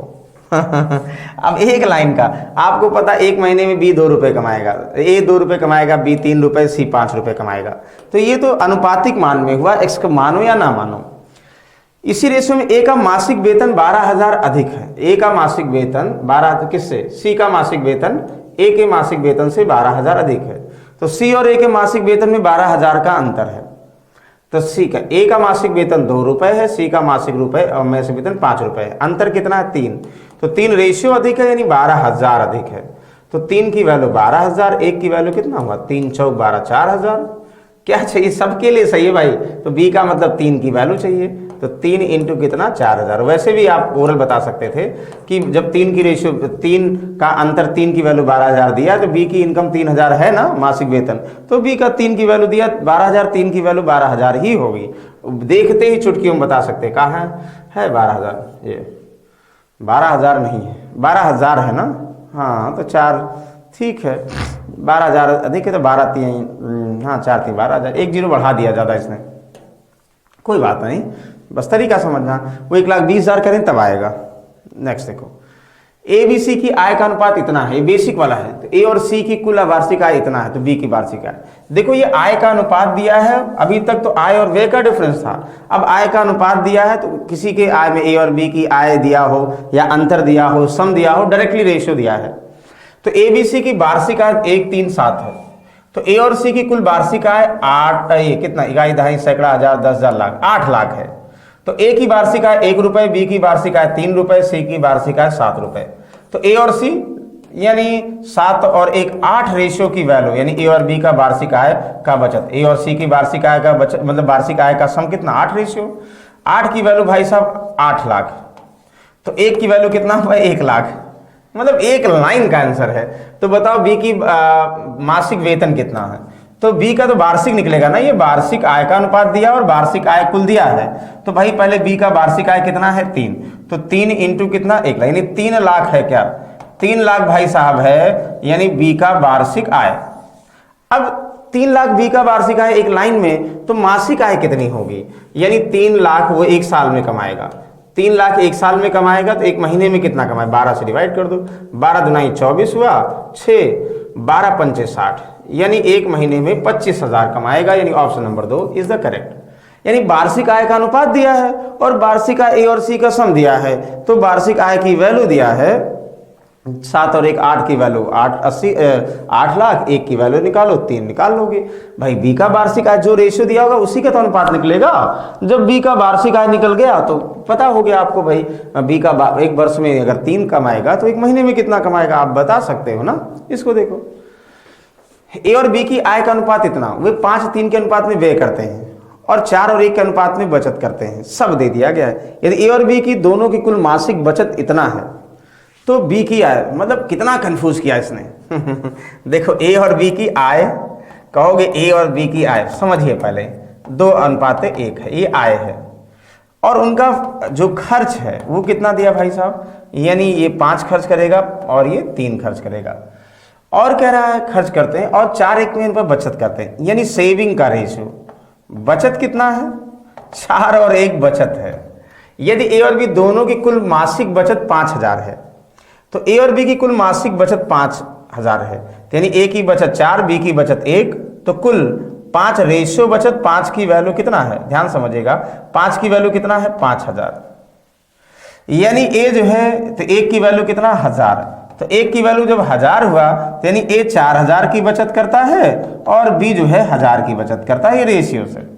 S1: अब एक लाइन का आपको पता, एक महीने में बी 2 रुपए कमाएगा, ए 2 रुपए कमाएगा, बी 3 रुपए, सी 5 रुपए कमाएगा। तो ये तो अनुपातिक मान में हुआ, एक्स को मानो या ना मानो। इसी रेशियो में ए का मासिक वेतन 12,000 अधिक है। ए का मासिक वेतन 12 किससे? सी का मासिक वेतन ए के मासिक वेतन से 12,000 अधिक है। तो सी और ए के मासिक वेतन में 12,000 का अंतर है। तो सी का ए का मासिक वेतन 2 रुपए है, सी का मासिक मासिक वेतन 5 रुपए है। अंतर कितना है 3, तो 3 रेशियो अधिक है यानी 12,000 अधिक है। तो 3 की वैल्यू 12,000, 1 की वैल्यू कितना हुआ 3 चौक 12 4,000। क्या चाहिए सबके लिए सही है भाई, तो बी का मतलब 3 की वैल्यू चाहिए, तो 3 इंटू कितना 4,000। वैसे भी आप ओरल बता सकते थे कि जब 3 की रेशियो 3 का अंतर 3 की वैल्यू 12,000 दिया तो बी की इनकम 3,000 है ना मासिक वेतन, तो बी का 3 की वैल्यू दिया 12,000, 3 की वैल्यू 12,000 ही होगी। देखते ही चुटकियों में बता सकते कहाँ है 12,000, ये 12,000 नहीं है 12,000 है ना, हाँ तो 4 ठीक है, 12,000 अधिक है तो 12 3 हाँ 4 3 12,000, 1 जीरो बढ़ा दिया ज़्यादा इसने, कोई बात नहीं, बस तरीका समझना। वो 1,20,000 करें तब आएगा। नेक्स्ट देखो, ए बी सी की आय का अनुपात इतना है, ये बेसिक वाला है, तो ए और सी की कुल वार्षिक आय इतना है, तो बी की वार्षिक आय। देखो ये आय का अनुपात दिया है, अभी तक तो आय और व्यय का डिफरेंस था, अब आय का अनुपात दिया है, तो किसी के आय में ए और बी की आय दिया हो या अंतर दिया हो, सम दिया हो, डायरेक्टली रेशियो दिया है। तो ए बी सी की वार्षिक आय 137 है, तो ए और सी की कुल वार्षिक आय 8 ये कितना 1 2 सैकड़ा हज़ार 10,000 लाख 8 लाख है। तो ए की वार्षिक आय 1 रुपये, बी की वार्षिक आय 3 रुपये, सी की वार्षिक आय 7 रुपये। तो ए और सी यानी 7 और 1 8 रेशियो की वैल्यू, यानी ए और बी का वार्षिक आय का बचत, ए और सी की वार्षिक आय का बचत मतलब वार्षिक आय का सम कितना 8 रेशियो, 8 की वैल्यू भाई साहब 8 लाख, तो 1 की वैल्यू कितना हुआ 1 लाख, मतलब एक लाइन का आंसर है। तो बताओ बी की मासिक वेतन कितना है, तो बी का तो वार्षिक निकलेगा ना, ये वार्षिक आय का अनुपात दिया और वार्षिक आय कुल दिया है, तो भाई पहले बी का वार्षिक आय कितना है 3, तो 3 इंटू कितना 1 लाख, यानी 3 लाख है, क्या 3 लाख भाई साहब है, यानी बी का वार्षिक आय। अब 3 लाख बी का वार्षिक आय एक लाइन में, तो मासिक आय कितनी होगी, यानी 3 लाख वो 1 साल में कमाएगा, 3 लाख 1 साल में कमाएगा, तो 1 महीने में कितना कमाए 12 से डिवाइड कर दो, 12 दुनाई 24 हुआ 6, 12 पंचे 60, यानी 1 महीने में 25,000 कमाएगा, यानी option number 2 is the correct. यानी वार्षिक आय का अनुपात दिया है और वार्षिक आय ए और सी का सम दिया है, तो वार्षिक आय की वैल्यू दिया है 7 और 1 8 की वैल्यू 8 लाख, 1 की वैल्यू निकालो 3 निकाल लोगे भाई। बी का वार्षिक आय जो रेशियो दिया होगा उसी का तो अनुपात निकलेगा। जब बी का वार्षिक आय निकल गया तो पता हो गया आपको भाई, बी का एक वर्ष में अगर 3 कमाएगा तो 1 महीने में कितना कमाएगा आप बता सकते हो ना। इसको देखो, ए और बी की आय का अनुपात इतना, वे 5:3 के अनुपात में व्यय करते हैं और 4 और 1 के अनुपात में बचत करते हैं, सब दे दिया गया है। यदि ए और बी की दोनों की कुल मासिक बचत इतना है, तो बी की आय, मतलब कितना कंफ्यूज किया इसने देखो ए और बी की आय, कहोगे ए और बी की आय, समझिए पहले 2:1 है, ये आय है, और उनका जो खर्च है वो कितना दिया भाई साहब, यानी ये 5 खर्च करेगा और ये 3 खर्च करेगा, और कह रहा है खर्च करते हैं और 4 में इन पर बचत करते हैं, यानी सेविंग का रेशियो। बचत कितना है 4 और 1 बचत है। यदि ए और बी दोनों की कुल मासिक बचत 5,000 है, तो ए और बी की कुल मासिक बचत 5,000 है, यानी ए की बचत 4, बी की बचत 1, तो कुल 5 रेशियो बचत, 5 की वैल्यू कितना है, ध्यान समझिएगा, 5 की वैल्यू कितना है 5,000, यानी ए जो है तो 1 की वैल्यू कितना 1,000, तो 1 की वैल्यू जब 1,000 हुआ तो यानी ए 4,000 की बचत करता है और बी जो है 1,000 की बचत करता है, ये रेशियो से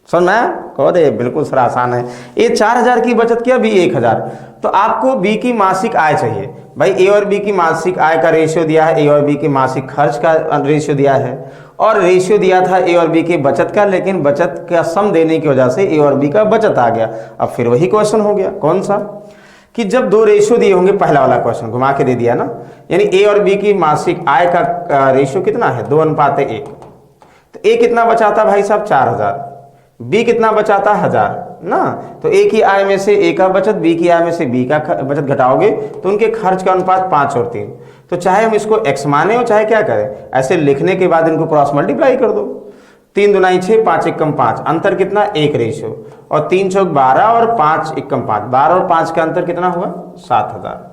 S1: सुन मैं कहो दे, बिल्कुल सर आसान है। ए 4,000 की बचत किया, बी 1,000, तो आपको बी की मासिक आय चाहिए भाई। ए और बी की मासिक आय का रेशियो दिया है, ए और बी की मासिक खर्च का रेशियो दिया है, और रेशियो दिया था ए और बी की बचत का, लेकिन बचत का सम देने की वजह से ए और बी का बचत आ गया। अब फिर वही क्वेश्चन हो गया, कौन सा, कि जब 2 रेशियो दिए होंगे, पहला वाला क्वेश्चन घुमा के दे दिया ना, यानी ए और बी की मासिक आय का रेशियो कितना है 2:1, तो ए कितना बचाता भाई साहब 4,000, बी कितना बचाता 1,000 ना, तो ए की आय में से ए का बचत, बी की आय में से बी का बचत घटाओगे तो उनके खर्च का अनुपात 5 और 3, तो चाहे हम इसको x माने और चाहे क्या करें, ऐसे लिखने के बाद इनको क्रॉस मल्टीप्लाई कर दो, 3 दुनाई 6, 5 एकम 5, अंतर कितना 1 रेशियो, और 3 चौक 12 और 5 एकम 5, 12 और 5 का अंतर कितना हुआ 7,000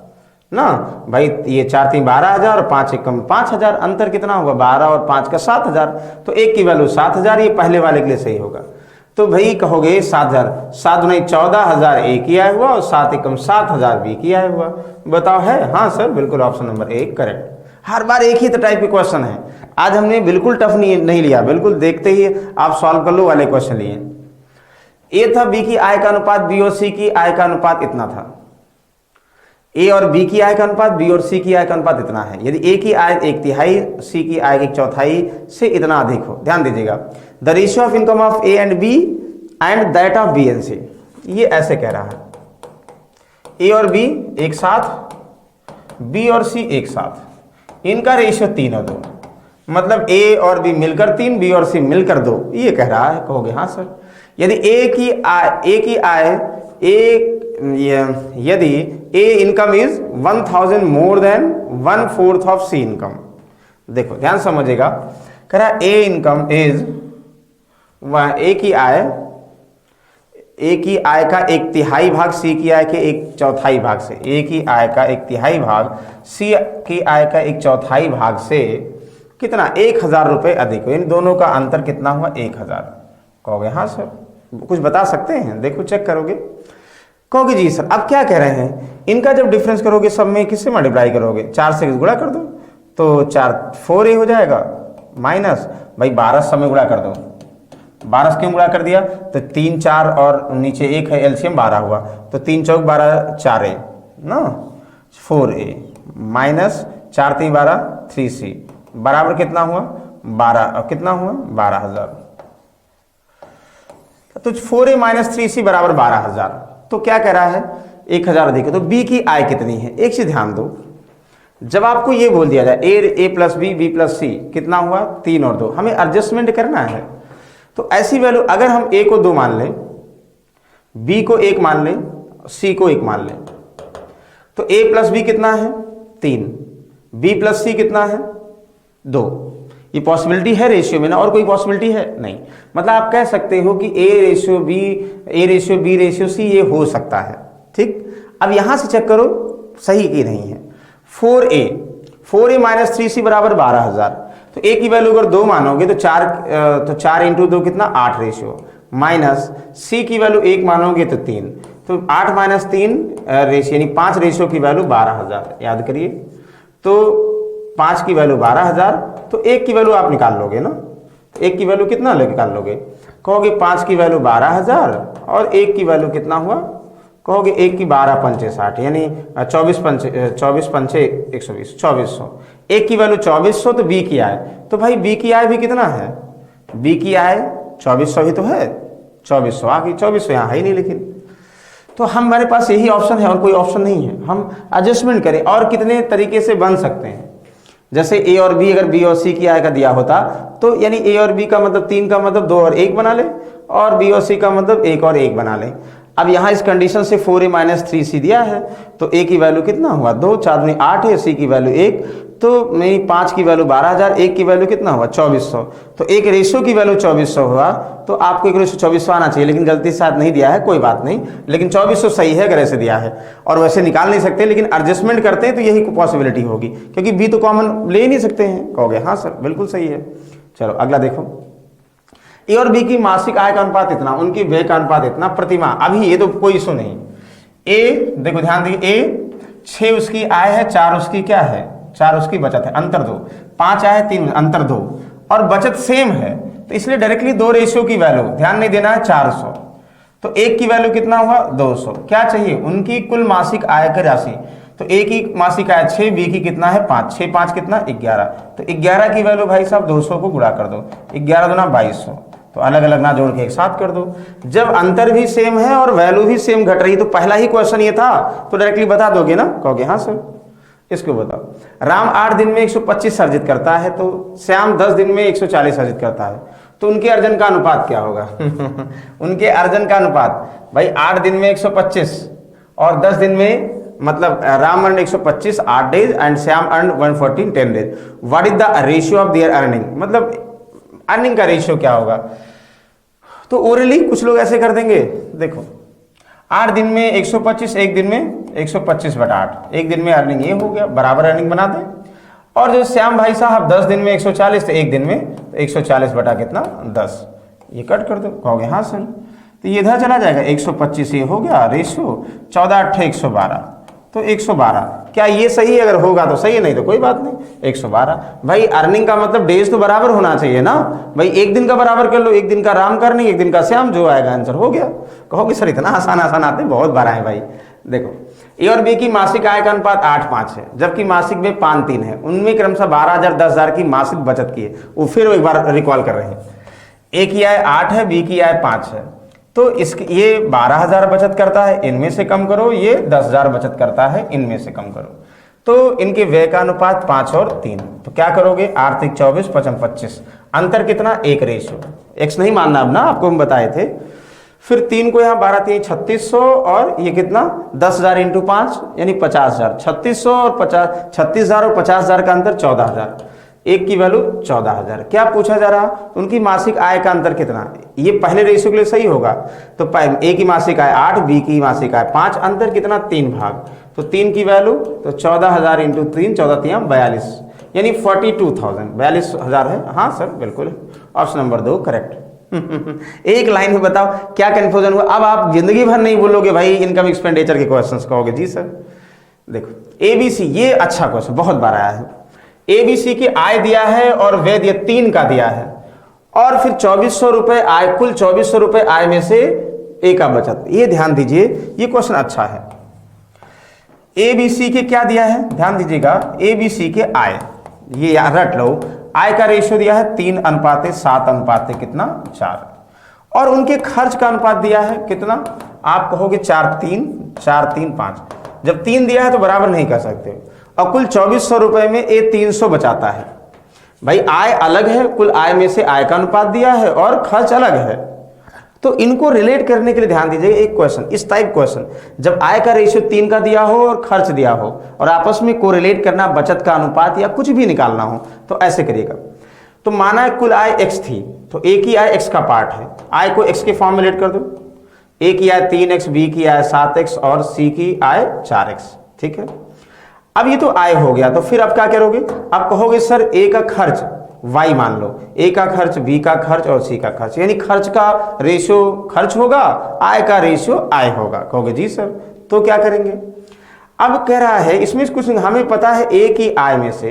S1: ना भाई, ये 4 3 12,000 और 5 एकम 5,000, अंतर कितना होगा 12 और 5 का 7,000, तो 1 की वैल्यू 7,000, ये पहले वाले के लिए सही होगा। तो भाई कहोगे 7,000, 7 दुनाई 14,000 ए की आय हुआ और 7 एकम 7,000 बी की आय हुआ, बताओ है, हाँ सर बिल्कुल ऑप्शन नंबर 1 करेक्ट। हर बार एक ही टाइप के क्वेश्चन है, आज हमने बिल्कुल टफ नहीं लिया, बिल्कुल देखते ही आप सॉल्व कर लो वाले क्वेश्चन लिए। ए था बी की आय का अनुपात, बी और सी की आय का अनुपात इतना था। ए और बी की आय का अनुपात, बी और सी की आय का अनुपात इतना है। यदि ए की आय 1/3, सी की आय 1/4 से इतना अधिक हो, ध्यान दीजिएगा, the ratio of income of A and B and that of B and C, ये ऐसे कह रहा है, ए और बी एक साथ, बी और सी एक साथ, इनका रेशियो 3 और 2, मतलब ए और बी मिलकर 3, बी और सी मिलकर 2, ये कह रहा है। कहोगे हाँ सर। यदि यदि A income is 1000 more than 1/4 of C income, देखो ध्यान समझिएगा, कह रहा है ए इनकम इज, ए की आय का 1/3 भाग सी की आय के 1/4 भाग से, ए की आय का 1/3 भाग सी की आय का 1/4 भाग से कितना, 1000 रुपये अधिक हो, इन दोनों का अंतर कितना हुआ, 1000। कहोगे हाँ सर। कुछ बता सकते हैं, देखो चेक करोगे, कहोगे जी सर। अब क्या कह रहे हैं, इनका जब डिफरेंस करोगे सब में किससे मल्टीप्लाई करोगे, 4 से गुणा कर दो, तो 4 हो जाएगा, माइनस भाई 12 सब में गुणा कर दो, 12 क्यों गुणा कर दिया, तो 3 4 और नीचे 1 है, एलसीएम 12 हुआ, तो 3 चौक 12, 4a ना, 4a माइनस 4 3 12 3c बराबर कितना हुआ 12, कितना हुआ 12000, तो 4a माइनस 3c बराबर 12000। तो क्या कह रहा है, 1000 अधिक है, तो b की आय कितनी है। एक चीज ध्यान दो, जब आपको ये बोल दिया जाए a प्लस बी प्लस सी कितना हुआ 3 और 2, हमें एडजस्टमेंट करना है। तो ऐसी वैल्यू अगर हम a को 2 मान लें, b को 1 मान लें, c को 1 मान लें, तो a प्लस बी कितना है 3, b प्लस सी कितना है 2। ये पॉसिबिलिटी है रेशियो में ना, और कोई पॉसिबिलिटी है नहीं। मतलब आप कह सकते हो कि a ratio b ratio c ये हो सकता है। ठीक, अब यहां से चेक करो सही की नहीं है। 4a माइनस 3c बराबर 12000, तो a की वैल्यू अगर 2 मानोगे तो 4 इंटू 2 कितना 8 रेशियो, माइनस c की वैल्यू 1 मानोगे तो 3, तो 8 माइनस 3 रेशियो यानी 5 रेशियो की वैल्यू 12000, याद करिए। तो 5 की वैल्यू 12000, तो 1 की वैल्यू आप निकाल लोगे ना, तो 1 की वैल्यू कितना निकाल लोगे, कहोगे 5 की वैल्यू 12000 और 1 की वैल्यू कितना हुआ, कहोगे 1 की 12 पंचे 60 यानी 24 पंचे 120, 2400। 1 की वैल्यू 2400, तो b की आय, तो भाई b की आय भी कितना है, b की आय 2400 ही तो है, 2400 आ गई, 2400 यहाँ है ही नहीं, लेकिन तो हमारे पास यही ऑप्शन है और कोई ऑप्शन नहीं है। हम एडजस्टमेंट करें, और कितने तरीके से बन सकते हैं, जैसे ए और बी अगर बी और सी की आय का दिया होता, तो यानी ए और बी का मतलब 3 का मतलब 2 और 1 बना ले, और बी और सी का मतलब 1 और 1 बना ले। अब यहाँ इस कंडीशन से 4a माइनस 3c दिया है, तो a की वैल्यू कितना हुआ 2, 4 दूनी 8 है, c की वैल्यू 1, तो मेरी 5 की वैल्यू 12000, 1 की वैल्यू कितना हुआ 2400, तो एक रेशियो की वैल्यू 2400 हुआ। तो आपको एक रेशियो 2400 आना चाहिए, लेकिन गलती से शायद नहीं दिया है, कोई बात नहीं, लेकिन 2400 सही है अगर ऐसे दिया है। और वैसे निकाल नहीं सकते, लेकिन एडजस्टमेंट करते हैं तो यही पॉसिबिलिटी होगी, क्योंकि b तो कॉमन ले ही नहीं सकते हैं। कहोगे हाँ सर बिल्कुल सही है। चलो अगला देखो, ए और बी की मासिक आय का अनुपात इतना, उनकी व्यय का अनुपात इतना प्रति माह। अभी ये तो कोई इशू नहीं। ए देखो ध्यान दीजिए, ए 6 उसकी आय है, 4 उसकी क्या है, 4 उसकी बचत है, अंतर 2, 5 आय है 3 अंतर 2, और बचत सेम है, तो इसलिए डायरेक्टली 2 रेशियो की वैल्यू ध्यान नहीं देना है 400, तो 1 की वैल्यू कितना हुआ 200। क्या चाहिए, उनकी कुल मासिक आय की राशि, तो ए की मासिक आय 6, बी की कितना है 5, 6 5 कितना 11, तो 11 की वैल्यू भाई साहब 200 को गुणा कर दो, 11 दूना 2200, तो अलग अलग ना जोड़ के एक साथ कर दो। जब अंतर भी सेम है और वैल्यू भी सेम घट रही, तो पहला ही क्वेश्चन ये था, तो डायरेक्टली बता दोगे ना, कहोगे हाँ सर। इसको बताओ, राम 8 दिन में 125 अर्जित करता है, तो श्याम 10 दिन में 140 अर्जित करता है, तो उनके अर्जन का अनुपात क्या होगा उनके अर्जन का अनुपात भाई 8 दिन में 125 और 10 दिन में, मतलब Ram earn 125 8 days and Shyam earn 114 10 days. What is the ratio of their earning, मतलब अर्निंग का रेशियो क्या होगा। तो ओरली कुछ लोग ऐसे कर देंगे, देखो 8 दिन में 125, एक दिन में 125/8, एक दिन में अर्निंग ये हो गया, बराबर अर्निंग बना दें। और जो श्याम भाई साहब 10 दिन में 140, तो एक दिन में 140 बटा कितना 10, ये कट कर दो, कहोगे हाँ सर। तो ये इधर चला जाएगा, 125 ये हो गया रेशियो, 14 8 112, तो 112। क्या ये सही है? अगर होगा तो सही है, नहीं तो कोई बात नहीं, 112। भाई अर्निंग का मतलब डेज तो बराबर होना चाहिए ना भाई, एक दिन का बराबर कर लो, एक दिन का राम करनी, एक दिन का श्याम, जो आएगा आंसर हो गया। कहोगे सर इतना आसान आसान आते हैं, बहुत बार आए भाई। देखो ए और बी की मासिक आय का अनुपात 8:5 है, जबकि मासिक में 5:3 है। उनमें क्रमशः 12,000 10,000 की मासिक बचत की है। वो फिर एक बार रिकॉल कर रहे हैं, ए की आय 8 है, बी की आय 5 है, तो इसकी ये 12,000 बचत करता है, इनमें से कम करो, ये 10,000 बचत करता है, इनमें से कम करो, तो इनके व्यय का अनुपात 5 और 3। तो क्या करोगे, आर्थिक 24 पचम 25, अंतर कितना, 1 रेशियो। एक्स नहीं मानना अब ना, आपको हम बताए थे। फिर 3 को यहाँ 12 3 3600, और ये कितना 10,000 इंटू 5 यानी 50,000। 3600 और 36,000 और 50,000 का अंतर 14,000, एक की वैल्यू 14,000। क्या पूछा जा रहा, उनकी मासिक आय का अंतर कितना। ये पहले रेशियो के लिए सही होगा, तो ए की मासिक आय 8, बी की मासिक आय 5, अंतर कितना 3 भाग, तो 3 की वैल्यू तो 14,000 इंटू 3, 14 3 42, यानी 42,000, 42,000 है। हाँ सर बिल्कुल, ऑप्शन नंबर 2 करेक्ट। एक लाइन में बताओ क्या कंफ्यूजन हुआ। अब आप जिंदगी भर नहीं बोलोगे भाई इनकम एक्सपेंडिचर के क्वेश्चंस, कहोगे जी सर। देखो एबीसी, ये अच्छा क्वेश्चन बहुत बार आया है। एबीसी की आय दिया है और व्यय दिया 3 का दिया है, और फिर 2400 रुपए आय, कुल 2400 रुपए आय में से ए का बचत। ये ध्यान दीजिए, ये क्वेश्चन अच्छा है। एबीसी के क्या दिया है, ध्यान दीजिएगा, एबीसी के आय, ये याद रट लो, आय का रेशियो दिया है 3:7 कितना 4, और उनके खर्च का अनुपात दिया है कितना, आप कहोगे 4:3 जब 3 दिया है तो बराबर नहीं कर सकते, और कुल 2400 रुपए में ए 300 बचाता है। भाई आय अलग है, कुल आय में से आय का अनुपात दिया है और खर्च अलग है, तो इनको रिलेट करने के लिए ध्यान दीजिएगा। एक क्वेश्चन, इस टाइप क्वेश्चन, जब आय का रेशियो 3 का दिया हो और खर्च दिया हो, और आपस में कोरिलेट करना, बचत का अनुपात या कुछ भी निकालना हो, तो ऐसे करिएगा। तो माना है कुल आय x थी, तो ए की आय x का पार्ट है, आय को x के फॉर्म में लेट कर दो। ए की आय 3x, बी की आय 7x और सी की आय 4x, ठीक है। अब ये तो आय हो गया, तो फिर अब क्या करोगे, अब कहोगे सर ए का खर्च y मान लो, ए का खर्च, बी का खर्च और सी का खर्च, यानी खर्च का रेशियो खर्च होगा, आय का रेशियो आय होगा, कहोगे जी सर। तो क्या करेंगे, अब कह रहा है इसमें कुछ, हमें पता है ए की आय में से,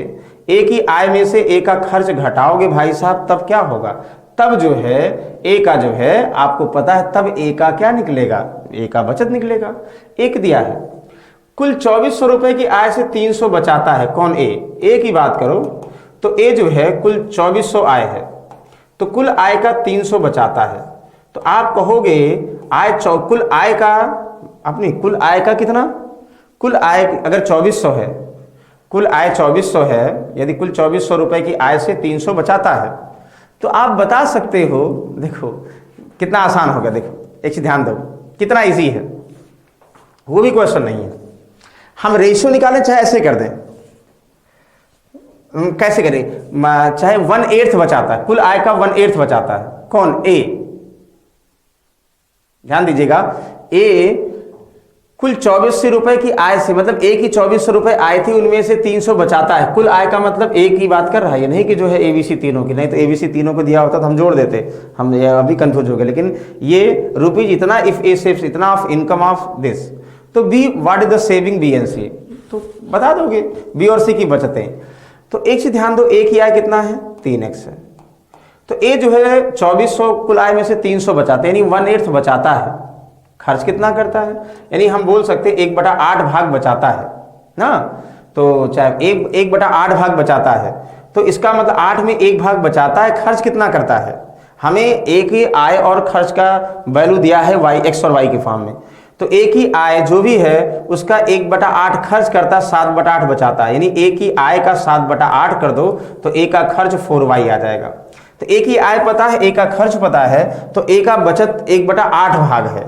S1: ए की आय में से ए का खर्च घटाओगे भाई साहब, तब क्या होगा, तब जो है ए का जो है आपको पता है, तब ए का क्या निकलेगा, ए का बचत निकलेगा। एक दिया है कुल 2400 रुपए की आय से 300 बचाता है, कौन, ए की बात करो, तो ए जो है कुल 2400 आय है, तो कुल आय का 300 बचाता है, तो आप कहोगे आय कुल आय का, अपनी कुल आय का कितना, कुल आय अगर 2400 है, कुल आय 2400 है, यदि कुल 2400 रुपए की आय से 300 बचाता है, तो आप बता सकते हो, देखो कितना आसान हो गया। देखो एक चीज ध्यान दो, कितना इजी है, वो भी क्वेश्चन नहीं है। हम रेशियो निकालें चाहे ऐसे कर दें, कैसे करें, चाहे 1/8 बचाता है, कुल आय का 1/8 बचाता है, कौन, ए। ध्यान दीजिएगा, ए कुल 2400 रुपए की आय से, मतलब ए की 2400 रुपए आय थी, उनमें से 300 बचाता है। कुल आय का मतलब ए की बात कर रहा है, नहीं कि जो है एबीसी तीनों की, नहीं तो एबीसी तीनों को दिया होता तो हम जोड़ देते, हम अभी कंफ्यूज हो गए। लेकिन ये रुपीज इतना, इफ ए सेव्स इतना ऑफ इनकम ऑफ दिस, तो B what is the saving B and C, तो बता दोगे बी और सी की बचतें। तो एक चीज ध्यान दो, ए की आय कितना है, 3x है, तो ए जो है 2400 कुल आय में से 300 बचाते हैं, यानी 1/8 बचाता है। खर्च कितना करता है, यानी हम बोल सकते हैं 1/8 भाग बचाता है ना, तो चाहे 1/8 भाग बचाता है, तो इसका मतलब 8 में 1 भाग बचाता है। खर्च कितना करता है, हमें ए की आय और खर्च का वैल्यू दिया है y, x और y के फॉर्म में, तो ए की आय जो भी है उसका 1/8 खर्च करता, 7/8 बचाता है, यानी ए की आय का 7/8 कर दो तो ए का खर्च 4y आ जाएगा। तो ए की आय पता है, ए का खर्च पता है, तो ए का बचत 1/8 भाग है,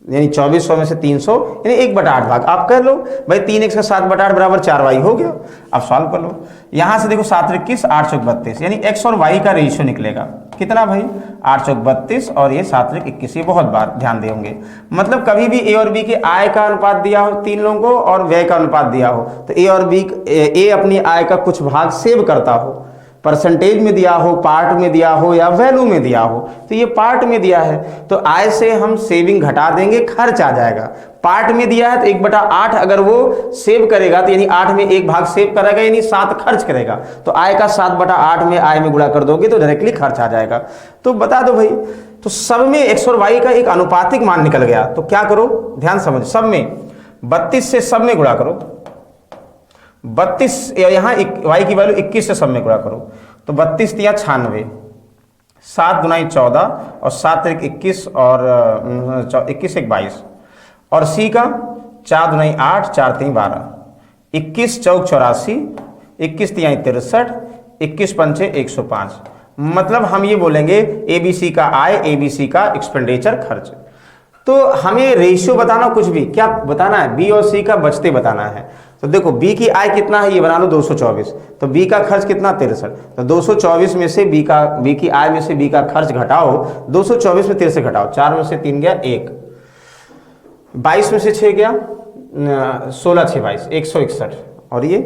S1: यानी 2400 में से 300 यानी 1/8 भाग। आप कर लो भाई, 3x का 7/8 बराबर 4y हो गया। अब सॉल्व कर लो, यहां से देखो 7 21 8 चौक 32, यानी x और y का रेशियो निकलेगा कितना भाई, 8 चौक 32 और ये 7 21। ये बहुत बार ध्यान दे होंगे, मतलब कभी भी ए और बी के आय का अनुपात दिया हो 3 लोगों को और व्यय का अनुपात दिया हो, तो ए और बी, ए अपनी आय का कुछ भाग सेव करता हो, परसेंटेज में दिया हो, पार्ट में दिया हो या वैल्यू में दिया हो, तो ये पार्ट में दिया है तो आय से हम सेविंग घटा देंगे, खर्च आ जाएगा। पार्ट में दिया है तो 1/8 अगर वो सेव करेगा तो यानी 8 में 1 भाग सेव करेगा यानी 7 खर्च करेगा, तो आय का 7/8 में आय में गुणा कर दोगे तो डायरेक्टली खर्च आ जाएगा। तो बता दो भाई, तो सब में एक्स और वाई का एक अनुपातिक मान निकल गया, तो क्या करो ध्यान समझो, सब में 32 से सब में गुणा करो, 32 यहाँ वाई की वैल्यू 21 से सब में गुणा करो, तो 32 तिया 96, 7 दुनाई 14 और 7 एक 21 और 21 एक 22, और सी का 4 दुनाई 8, 4 3 12, 21 चौक 84, 21 तिया 63, 21 पंचे 105। मतलब हम ये बोलेंगे एबीसी का आय, एबीसी का एक्सपेंडिचर खर्च। तो हमें रेशियो बताना, कुछ भी क्या बताना है, बी और सी का बचते बताना है। तो देखो बी की आय कितना है ये बना लो 224, तो बी का खर्च कितना 63, तो 224 में से बी की आय में से बी का खर्च घटाओ, 224 में 63 घटाओ, 4 में से 3 गया 1, 22 में से 6 गया 16 6 22 161, और ये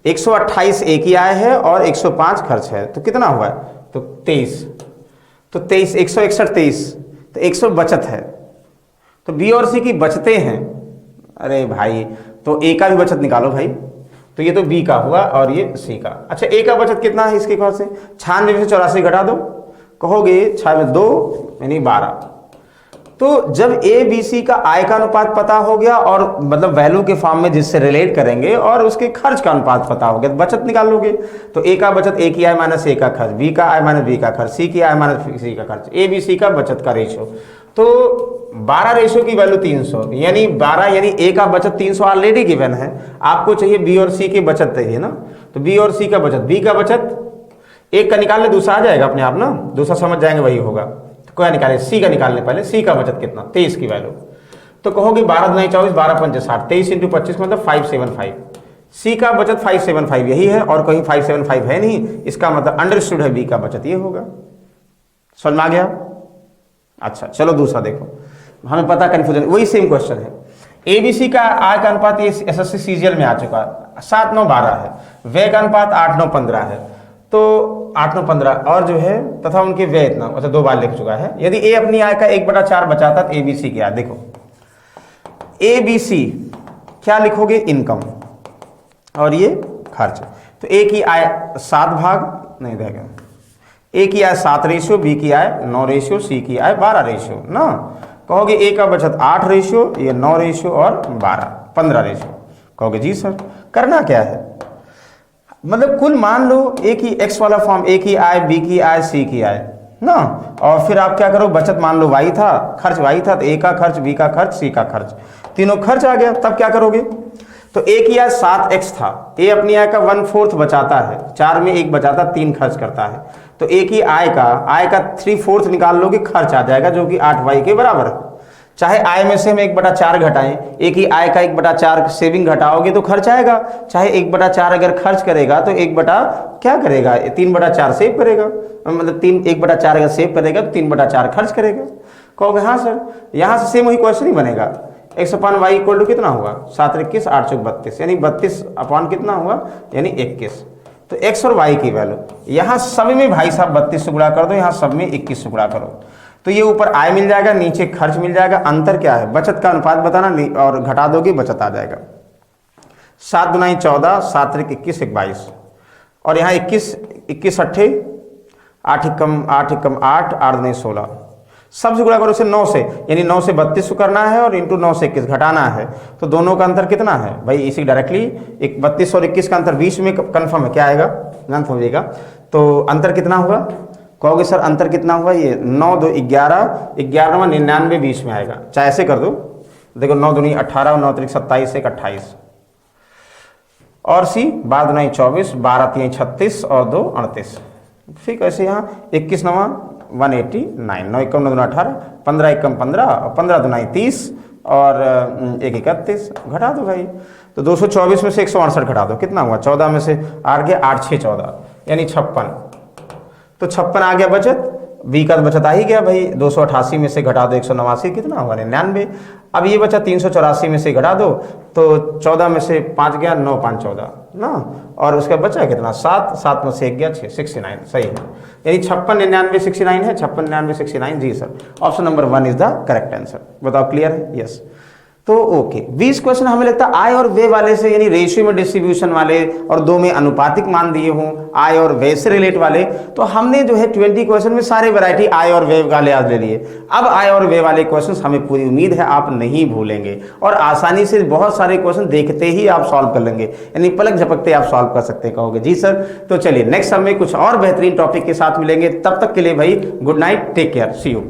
S1: 128 एक ही आय है और 105 खर्च है, तो कितना हुआ है तो 23, तो 23 161 23, तो 100 बचत है, तो बी और सी की बचते हैं। अरे भाई तो ए का भी बचत निकालो भाई, तो ये तो बी का हुआ और ये सी का। अच्छा ए का बचत कितना है इसके ख्याल से, 96 में से 84 घटा दो, कहोगे 6 में 2 यानी 12। तो जब ए बी सी का आय का अनुपात पता हो गया और मतलब वैल्यू के फॉर्म में जिससे रिलेट करेंगे और उसके खर्च का अनुपात पता हो गया, तो बचत निकाल लोगे। तो ए का बचत ए की आय माइनस ए का खर्च, बी का आय माइनस बी का खर्च, सी की आय माइनस सी का खर्च, ए बी सी का बचत का रेशियो। तो 12 रेशियो की वैल्यू 300, यानी 12 यानी ए का बचत 300 ऑलरेडी गिवन है, आपको चाहिए बी और सी की बचत चाहिए ना, तो बी और सी का बचत, बी का बचत एक का निकाल ले दूसरा आ जाएगा अपने आप ना, दूसरा समझ जाएंगे वही होगा। तो क्या निकाले, सी का निकालने पहले, सी का बचत कितना 23 की वैल्यू, तो कहोगे 12 दुनाई 24 12 पंचे 60, 23 इंटू 25 मतलब 575, सी का बचत 575 यही है और कहीं 575 है नहीं, इसका मतलब अंडरस्टूड है बी का बचत ये होगा। समझ में आ गया। अच्छा चलो दूसरा देखो, हमें पता कंफ्यूजन, वही सेम क्वेश्चन है। एबीसी का आय का अनुपात ये एसएससी सीजीएल में आ चुका है, 7 9 12 है, व्यय का अनुपात 8 9 15 है, तो 8 9 15 और जो है तथा उनके व्यय इतना, अच्छा 2 बार लिख चुका है। यदि ए अपनी आय का 1/4 बचाता तो एबीसी की आय देखो, एबीसी क्या लिखोगे इनकम और ये खर्च, तो ए की आय 7 भाग नहीं देगा, ए की आय 7 रेशियो, बी की आय 9 रेशियो, सी की आय 12 रेशियो ना, कहोगे ए का बचत 8 रेशियो, ये 9 रेशियो और 12 15 रेशियो, कहोगे जी सर करना क्या है, मतलब कुल मान लो ए की एक्स वाला फॉर्म, ए की आय, बी की आय, सी की आय ना, और फिर आप क्या करो, बचत मान लो वाई था, खर्च वाई था, तो ए का खर्च, बी का खर्च, सी का खर्च, तीनों खर्च आ गया, तब क्या करोगे, तो ए की आय 7x था, ए अपनी आय का 1/4 बचाता है, 4 में 1 बचाता, 3 खर्च करता है, तो ए की आय का 3/4 निकाल लोगे, खर्च आ जाएगा जो कि 8y के बराबर है। चाहे आय में से हम 1/4 घटाएं, ए की आय का 1/4 सेविंग घटाओगे तो खर्च आएगा, चाहे 1/4 अगर खर्च करेगा तो क्या करेगा 3/4 सेव करेगा, मतलब 1/4 अगर सेव करेगा तो 3/4 खर्च करेगा। कहोगे हाँ सर, यहाँ से सेम वही क्वेश्चन ही बनेगा, x upon Y equal to कितना होगा 7 21 8 चौक 32, यानी 32 अपान कितना हुआ यानी 21। तो x और y की वैल्यू यहाँ सब में भाई साहब 32 से गुणा कर दो, यहाँ सब में 21 से गुणा करो, तो ये ऊपर आय मिल जाएगा, नीचे खर्च मिल जाएगा, अंतर क्या है बचत का अनुपात बताना और घटा दोगे बचत आ जाएगा। 7 दुनाई 14, 7 त्रिक 21 1 22, और यहाँ 21 अट्ठे 8 एकम 8 8 दुनाई 16, सबसे गुणा करो इसे 9 से, यानी 9 से 32 को करना है और इंटू 9 से 21 घटाना है, तो दोनों का अंतर कितना है भाई, इसी डायरेक्टली 32 और 21 का अंतर 20 में कंफर्म है, क्या आएगा ध्यान समझिएगा, तो अंतर कितना हुआ, कहोगे सर अंतर कितना हुआ, ये 9 2 11 11 99 20 में आएगा, चाहे ऐसे कर दो, देखो 9 दूनी 18 9 त्रिक 27 1 28, और सी 12 दुनाई 24 12 3 36 और 2 38, ठीक ऐसे यहाँ 21 9 189, 9 एकम 9 18 15 एकम 15 और 15 दुनाई 30 और 1 31 घटा दो भाई, तो 224 में से 168 घटा दो, कितना हुआ 14 में से 8 गया 8 6 14 यानी 56, तो 56 आ गया बचत, बी का बचत आ ही गया भाई, 288 में से घटा दो 189 कितना हुआ 99, अब ये बचा 384 में से घटा दो तो 14 में से 5 गया, 9 5 14 ना, और उसका बचा कितना 7, 7 में से 1 गया 6, 69 सही है। यानी 56 99 69 है, 56 99 69 जी sir, option number 1 is the correct answer. बताओ क्लियर है? यस। तो ओके 20 क्वेश्चन हमें लगता है आय और व्यय वाले से, यानी रेशियो में डिस्ट्रीब्यूशन वाले और 2 में अनुपातिक मान दिए हों, आय और व्यय से रिलेट वाले, तो हमने जो है 20 क्वेश्चन में सारे वैरायटी आय और व्यय वाले याद ले लिए। अब आय और व्यय वाले क्वेश्चन हमें पूरी उम्मीद है आप नहीं भूलेंगे और आसानी से बहुत सारे क्वेश्चन देखते ही आप सॉल्व कर लेंगे, यानी पलक झपकते आप सॉल्व कर सकते हैं। कहोगे जी सर। तो चलिए नेक्स्ट समय कुछ और बेहतरीन टॉपिक के साथ मिलेंगे, तब तक के लिए भाई good night, take care, see you.